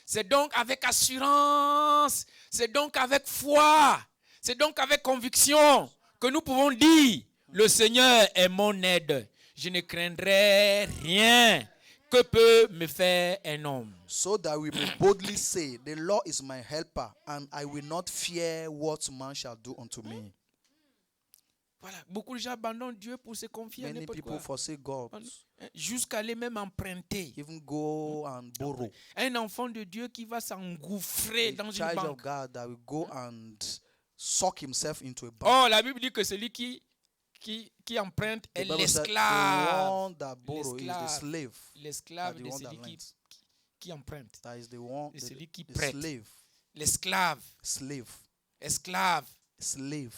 C'est donc avec assurance, c'est donc avec foi, c'est donc avec conviction que nous pouvons dire, le Seigneur est mon aide. Je ne craindrai rien. Que peut me faire un homme? So that we may boldly say, the Lord is my helper, and I will not fear what man shall do unto me. Voilà, beaucoup de gens abandonnent Dieu pour se confier à Many n'importe people quoi. forsake God, Jusqu'à aller même emprunter. even go and borrow. Un enfant de Dieu qui va s'engouffrer A dans une child of banque. God that will go and suck himself into a bank. Oh, la Bible dit que celui qui emprunte est The Bible said, the l'esclave. one that borrow is the L'esclave. slave. L'esclave That the de one that celui lends. qui emprunte. That is the one, Et celui qui the prête. slave. L'esclave. Slave. Esclave. Slave.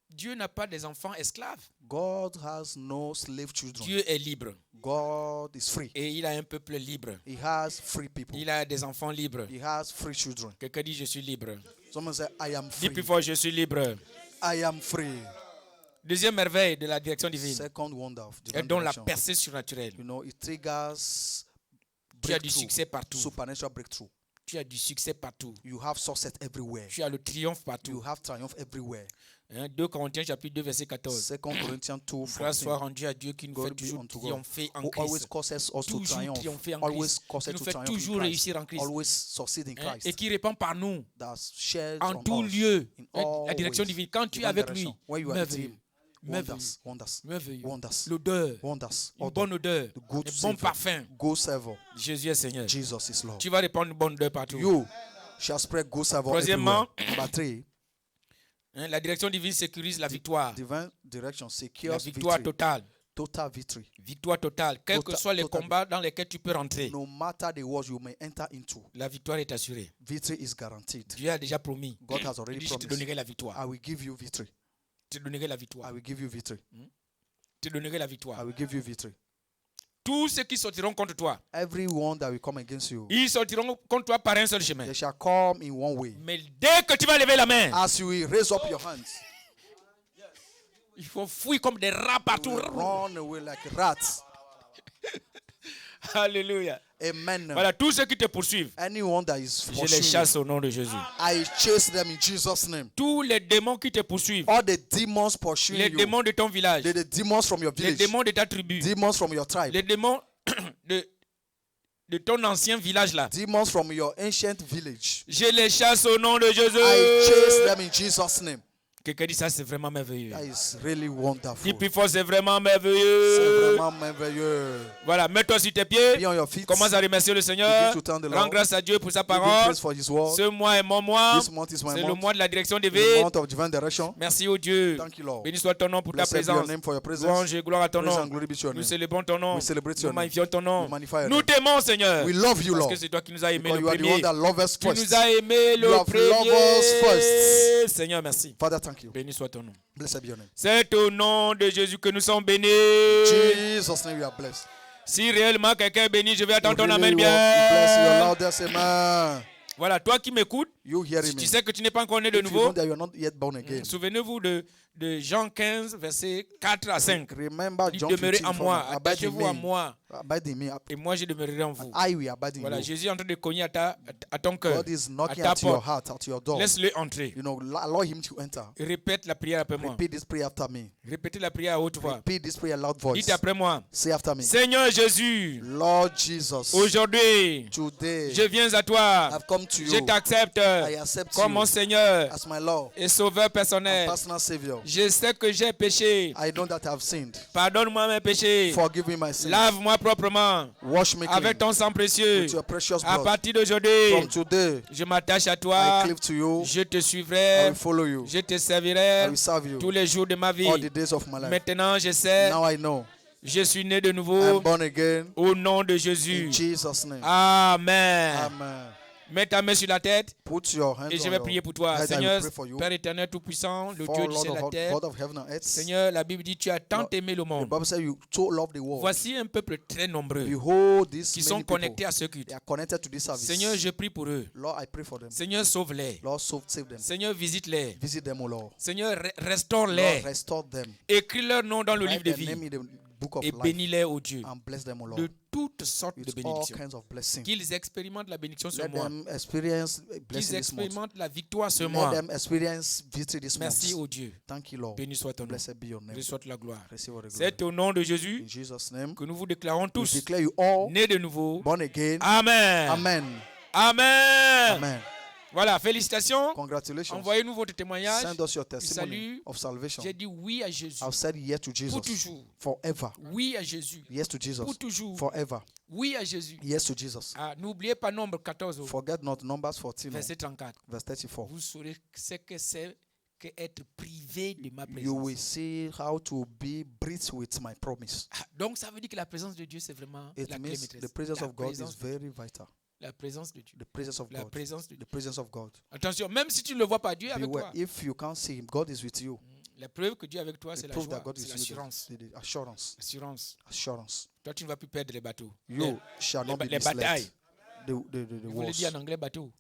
Dieu n'a pas des enfants esclaves. God has no slave children. Dieu est libre. God is free. Et il a un peuple libre. He has free people. Il a des enfants libres. He has free children. Quelqu'un dit, je suis libre. Someone say, I am Dis free. plus fort, je suis libre. I am free. Deuxième merveille de la direction divine. Second wonder of Et divine donc la direction. percée surnaturelle. You know, it triggers Tu as du breakthrough, succès partout. supernatural breakthrough. Tu as du succès partout. You have success everywhere. Tu as le triomphe You partout. have triumph everywhere. 2 Corinthiens chapitre 2 verset 14. 2 Corinthians 2, Grâce soit 14. rendue à Dieu qui nous Glory fait be toujours unto God, triompher en who always Christ. causes us to Toujours triumph. triompher en Always Christ. causes Qui us nous to fait triumph toujours in Christ. réussir en Christ. Always succeed in Hein, Christ. et qui répand par nous That shares en on tout us lieu in la direction all ways. divine. Quand tu es Divine avec lui, direction. When you are with merveilleux. him, Merveilleux. wonders, wonders, Merveilleux. wonders, L'odeur, wonders. une bonne odeur, The good un bon savor. parfum. Good savor. Jésus est Seigneur. Jesus is Lord. Tu vas répandre une bonne odeur partout. You shall spread good savor Troisièmement, everywhere. Number 3, Hein, la direction divine sécurise la victoire. divine direction La secures victoire victory. totale. Total victory. Victoire totale. Quels que Total- soient les total- combats dans lesquels tu peux rentrer, No matter the wars you may enter into, la victoire est assurée. victory is guaranteed. Dieu a déjà promis. God has Il already dit, je te promised. donnerai la victoire. I will give you victory. Je te donnerai la I victoire. will give you victory. Je te donnerai la I victoire. will give you victory. Tous ceux qui sortiront contre toi, Everyone that will come against you, ils sortiront contre toi par un seul chemin. they shall come in one way. Mais dès que tu vas lever la main, As you will raise up your hands, il faut fuir comme des rats you partout. will run away like rats. Alléluia. Amen. Voilà, tous ceux qui te poursuivent, Anyone that is je les pursuing, chasse au nom de Jésus. I chase them in Jesus' name. Tous les démons qui te poursuivent, All the demons pursuing les you, démons de ton village, the demons from your les village, démons de ta tribu, demons from your tribe, les démons de ton ancien village là, demons from your ancient village, je les chasse au nom de I chase Jésus. them in Jesus' name. Quelqu'un dit ça, c'est vraiment merveilleux. That is really Dis wonderful. plus fort, c'est vraiment C'est merveilleux. vraiment merveilleux. Voilà, mets-toi sur tes pieds. Be on your feet. Commence à remercier le Seigneur. Begin to thank the Rends Lord. grâce à Dieu pour sa Give him parole. praise for his word. Ce mois est mon mois. This month is my C'est le month. mois de la direction The divine. month of divine direction. Merci au Dieu. Thank you, Lord. Béni soit ton nom pour ta Blessed be your présence. name for your presence. Louange et gloire à ton Praise nom. and glory be to your Nous name. célébrons ton nom. We celebrate Nous your name. magnifions ton nom. We magnify your Nous name. t'aimons, Seigneur. We love you, Parce Lord. que c'est toi qui nous as aimés Because le you are the one premier. that loves us Tu nous first. as aimés You le have loved us premier. Seigneur, merci. Father, thank you. Béni soit ton nom. Blessed be your name. C'est au nom de Jésus que nous sommes bénis. In Jesus' name we are blessed. Si réellement quelqu'un est béni, je vais attendre ton Really amen you bless your bien. loudest amen. Voilà, toi qui m'écoutes, You hearing si tu me? sais que tu n'es pas encore né de If you nouveau, know that you are not yet born again, souvenez-vous de Jean 15, versets 4 à 5. remember Il John demeurez 15 en moi, abide in attachez-vous à me, moi, abide in me, et moi je demeurerai en vous. I will abide in Voilà, you. Jésus est en train de cogner à ton cœur, God is à knocking ta at your porte. heart, at your door. Laisse-le entrer. You know, allow him to enter. Répète la prière après moi. Repeat this prayer after me. Répétez la prière à haute voix. Repeat this prayer loud voice. Dites après moi. Say after me. Seigneur Jésus, Lord Jesus, aujourd'hui, today je viens à toi. I've come to Je you. t'accepte I accept comme mon you Seigneur as my Lord et Sauveur and personnel. personal Savior. Je sais que j'ai péché. I know that I've sinned. Pardonne-moi mes péchés. Forgive me my sins. Lave-moi proprement Wash me clean avec ton sang précieux. with your precious À blood. partir d'aujourd'hui, From today, je m'attache à I toi. cleave to you. Je te I suivrai. will follow you. Je te I servirai will serve you tous les jours de ma vie. all the days of my life. Maintenant, je sais, Now I know je suis né de I'm nouveau born again au nom de in Jésus. Jesus' name. Amen. Amen. Mets ta main sur la tête Put your hands et je on vais your prier pour toi. head. I will Seigneur, pray for you. Père éternel tout-puissant, le For Dieu du Lord ciel et de la of terre. God of heaven and earth. Seigneur, la Bible dit tu as tant Lord, aimé le The monde. Bible says you so love the world. Voici un peuple très nombreux Behold, these qui sont many people. connectés à ce culte. They are connected to this service. Seigneur, je prie pour eux. Lord, I pray for them. Seigneur, sauve-les. Lord, save them. Seigneur, visite-les. Visit them, O Lord. Seigneur, Lord, restaure-les. restore them. Écris leur nom dans le livre Write de their name vie in the book of et life bénis-les, ô Dieu, and bless them, O Lord. de toutes sortes de With all bénédictions. kinds of blessings. Qu'ils expérimentent la bénédiction ce Let mois. them experience a blessing Qu'ils this month. expérimentent la victoire ce Let mois. them experience victory this Merci, month. ô Dieu. Thank you, Lord. Béni soit ton nom. Blessed be your name. Béni soit la gloire. Receive all the glory. C'est au nom de Jésus In Jesus' name, que nous vous déclarons we tous declare you all nés de nouveau. born again. Amen. Amen. Amen. Amen. Voilà, félicitations. Congratulations. Envoyez-nous votre témoignage. Send us your testimony Salut. of salvation. J'ai dit oui à Jésus. I've said yes to Jesus Pour toujours. forever. Oui à Jésus. Yes to Jesus Pour toujours. forever. Oui à Jésus. Yes to Jesus. Ah, n'oubliez pas Nombre 14, Forget not Numbers 14, verset 34. verse 34. Vous saurez ce que c'est qu'être privé de ma You will présence. see how to be breathed with my promise. Ah, donc ça veut dire que la présence de Dieu, c'est vraiment It la clé means maîtresse. the presence La of God is présence de- very vital. La présence de Dieu. The presence of La God. présence de Dieu. The presence of God. Attention, même si tu ne le vois pas, Dieu est avec Beware. toi. If you can't see Him, God is with you. La preuve que Dieu est avec toi, The c'est la proof that joie, God c'est is with l'assurance. you. The assurance. Assurance. Assurance. Toi, tu ne vas plus perdre les bateaux. You shall not be les misled. batailles. The Vous le dites wars. en anglais, bateau.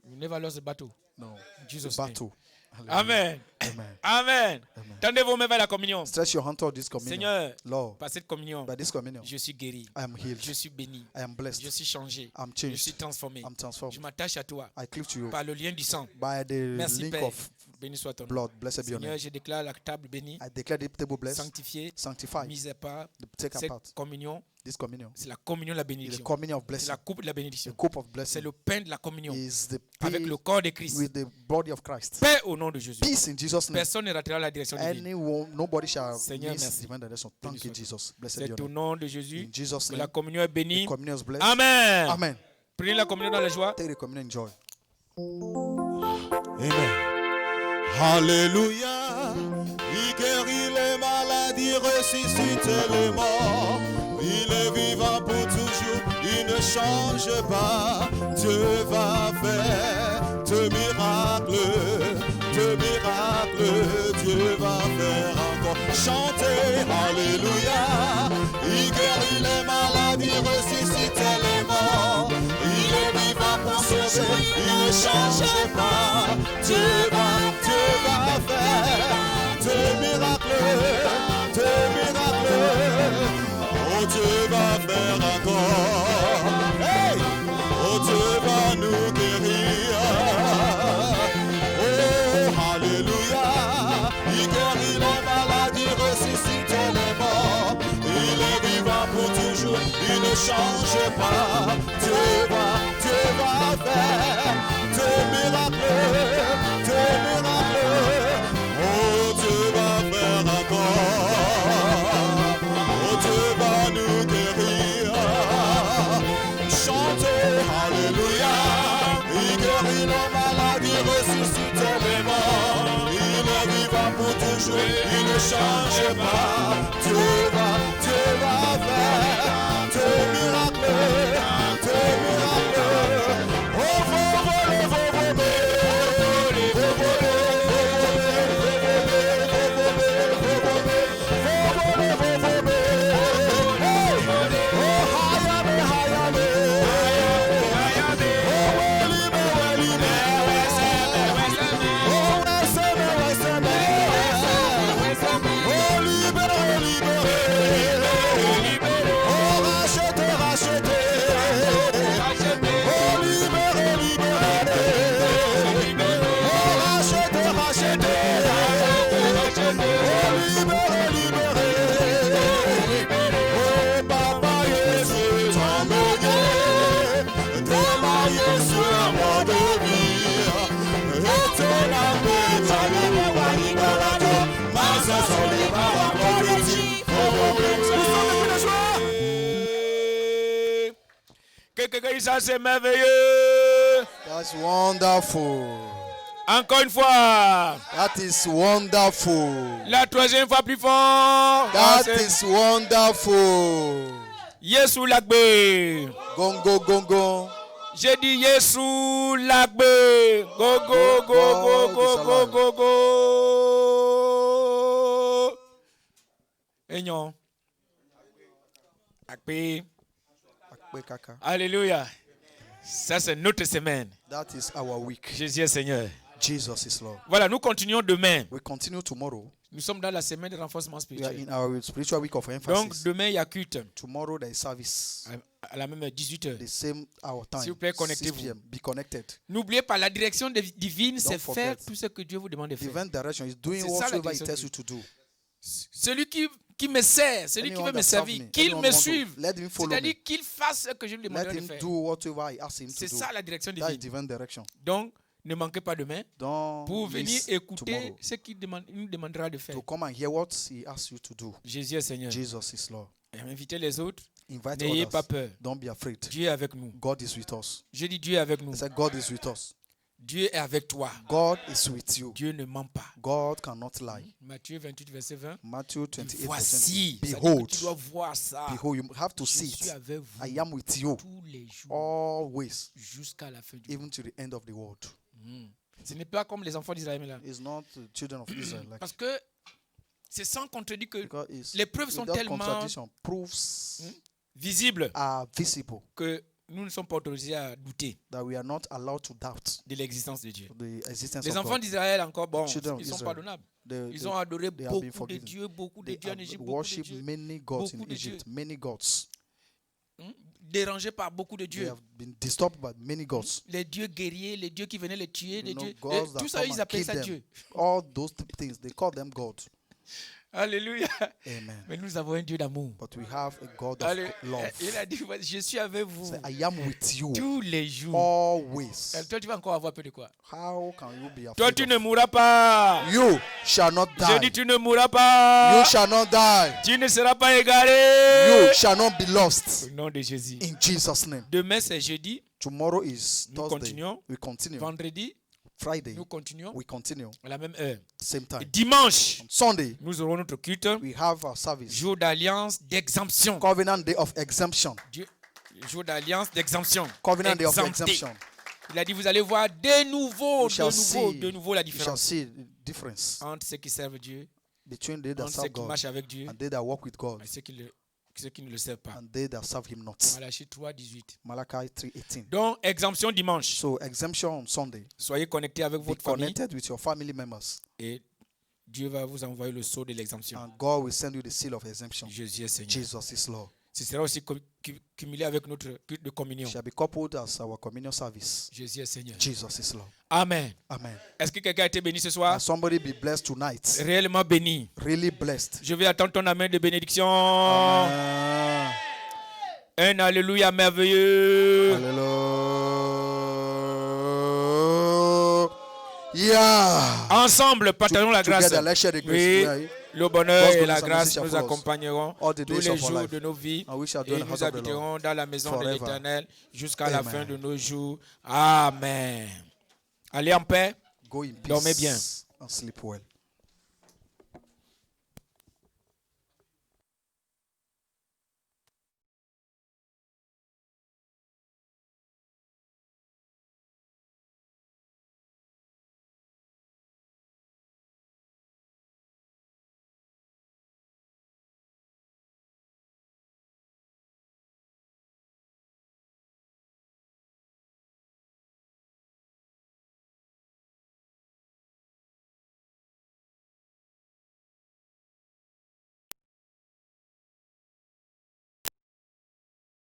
You never lost a battle. No. In The Jesus' name. battle. Hallelujah. Amen. Amen. Amen. Amen. Tendez vos mains vers la communion. Stretch your hand toward this communion. Seigneur, Lord, par cette communion, by this communion, je suis guéri. I am healed. Je suis béni. I am blessed. Je suis changé. I'm Je suis changed. transformé. I'm transformed. Je m'attache à toi I cleave to you par le lien du sang. by the Merci link Père. of Béni soit ton nom. blood. Blessed be your Seigneur, name. je déclare la table bénie, I declare the table blessed, sanctifiée, sanctified. mise à part. Take Cette apart communion, this communion. c'est la communion de la Is the bénédiction. communion of C'est blessing. la coupe de la The bénédiction. cup of C'est blessing le pain de la communion is the avec peace le corps de Christ. with the body of Christ. Paix au nom de Jésus. Peace in Jesus' name. Personne ne ratera la direction divine. Anyone, nobody shall Seigneur, miss merci. divine direction. Béni Thank you, soit Jesus. Blessed be C'est your au name. nom de Jésus In Jesus' que name, la communion est the bénie. communion is blessed. Amen. Amen. Prenez la communion dans la joie. Take the communion in joy. Amen. Alléluia. Il guérit les maladies, ressuscite les morts. Il est vivant pour toujours, il ne change pas. Dieu va faire de miracles, Dieu va faire encore. Chantez, Alléluia. Il guérit les maladies, ressuscite les morts. Il est vivant pour sauver, il ne change pas. Dieu va faire de miracles. Oh, Dieu va faire encore. Hey! Oh, Dieu va nous guérir. Oh, Alléluia. Il guérit les maladies, ressuscite les morts. Il est vivant pour toujours, il ne change pas. Dieu va faire de miracles. Oh, Dieu va faire encore. Oh, Dieu va nous guérir. Chantez, Alléluia. Il guérit nos maladies, ressuscite les morts. Il est vivant pour toujours, il ne change pas. Dieu va faire de miracles. Oh, Et ça, c'est merveilleux. That's wonderful. Encore une fois. That is wonderful. La troisième fois plus fort. That is wonderful. Yesu lagbe. Gongo, gongo. J'ai dit Yesu lagbe. Go, go, go, go, go, go, go, go. Aignon. Akpe. Alléluia. Ça, c'est notre semaine. That is our week. Jésus est Seigneur. Jesus is Lord. Voilà, nous continuons demain. We continue tomorrow. Nous sommes dans la semaine de renforcement We are spirituel. in our spiritual week of Donc, emphasis. demain, il y a culte Tomorrow there is service. à la même heure, 18h. The same hour time. S'il vous plaît, 6 connectez-vous. p.m. Be connected. N'oubliez pas, la direction divine, c'est Don't faire forget. tout ce que Dieu vous demande de faire. Divine direction is doing C'est ça, la whatsoever direction He tells de you to do. Celui qui me sert, celui qui Anyone veut me that serve servir, me, qu'il anyone me want to- suive. let him follow C'est-à-dire me. qu'il fasse ce que je lui Let demande de him faire. do whatever I ask him to C'est do. ça la direction That is divine. divine direction. Donc, ne manquez pas demain Don't pour venir miss écouter tomorrow ce qu'il nous demandera de faire. to come and hear what He asks you to do. Jésus est Seigneur. Jesus is Lord. Et invitez les autres. Invite N'ayez pas others. peur. Don't be afraid. Dieu est avec nous. God is with us. Je dis Dieu est avec nous. I said God is with us. Dieu est avec toi. God is with you. Dieu ne ment pas. God cannot lie. Matthieu 28, verset 20. Matthew 28, Voici. verse 20. Ça dit que Behold, tu dois voir ça. behold, you have to Je see suis it. avec vous I am with you tous les jours always, jusqu'à la fin du even to the end of the world. monde. Ce n'est pas comme les enfants d'Israël là. It's not the children of Israel. Like, Parce que c'est sans contredit que because it's, les preuves sont without tellement contradiction, proofs visibles are visible que nous ne sommes pas autorisés à douter that we are not allowed to doubt de l'existence de Dieu. the existence Les of enfants God. d'Israël encore, bon, Children of ils sont Israel, pardonnables. They, Ils ont adoré they have been beaucoup de forgiven. dieux, beaucoup de They dieux en have Égypte, beaucoup de worshipped dieux, many gods in beaucoup de Egypt, many gods. dérangés par beaucoup de They dieux. have been disturbed by many gods. Les dieux guerriers, les dieux qui venaient les tuer, les You know, dieux. gods that Tout ça, come ils and appellent kill ça them. Dieu. All those things, they call them God. Alléluia. Amen. Mais nous avons un Dieu d'amour. But we have a God of Allez, love. il a dit, je suis avec vous Say, I am with you tous les jours. always. Toi, tu vas encore avoir peur de quoi? How can you be Toi, afraid tu of? ne mourras pas. You shall not Je dis, die. tu ne mourras pas. You shall not die. Tu ne seras pas égaré. You shall not be lost. Au nom de Jésus. In Jesus' name. Demain, c'est jeudi. Tomorrow is Nous Thursday. continuons. We continue. Vendredi, Friday, nous continuons we continue. à la même heure. Same Et time. dimanche, On Sunday, nous aurons notre culte. we have our service. Jour d'alliance, d'exemption. Covenant Day of Exemption. Jour d'alliance, d'exemption. Covenant Day of Exempté. Exemption. Il a dit, vous allez voir de nouveau, You shall de nouveau la You shall différence see the difference entre ceux qui servent Dieu, between they that entre ceux serve qui God marchent avec Dieu and they that walk with God et ceux qui ne le servent pas. and they that serve Him not. Malachie 3, 18. Malachi 3:18. Donc, exemption dimanche. So exemption on Sunday. Soyez connectés avec Be votre famille connected with your family members, et Dieu va vous envoyer le sceau de l'exemption. and God will send you the seal of exemption. Jésus est Seigneur. Jesus is Lord. Ce sera aussi cumulé avec notre culte de communion. Shall be coupled as our communion service. Jésus est Seigneur. Jesus is Lord. Amen. Amen. Est-ce que quelqu'un a été béni ce soir? And somebody be blessed tonight. Réellement béni. Really blessed. Je vais attendre ton amen de bénédiction. Amen. Un alléluia merveilleux. Hallelujah. Ensemble, partagons la grâce. Together, let's share the grace. Oui, Right? le bonheur God's et la goodness and grâce mercy shall nous follow us accompagneront all the tous days les of our jours life. de nos vies And we shall dwell et in the house nous of the Lord habiterons dans la maison de forever. l'Éternel jusqu'à la Amen. fin de nos jours. Amen. Allez en paix. Go in peace Dormez bien. and sleep well.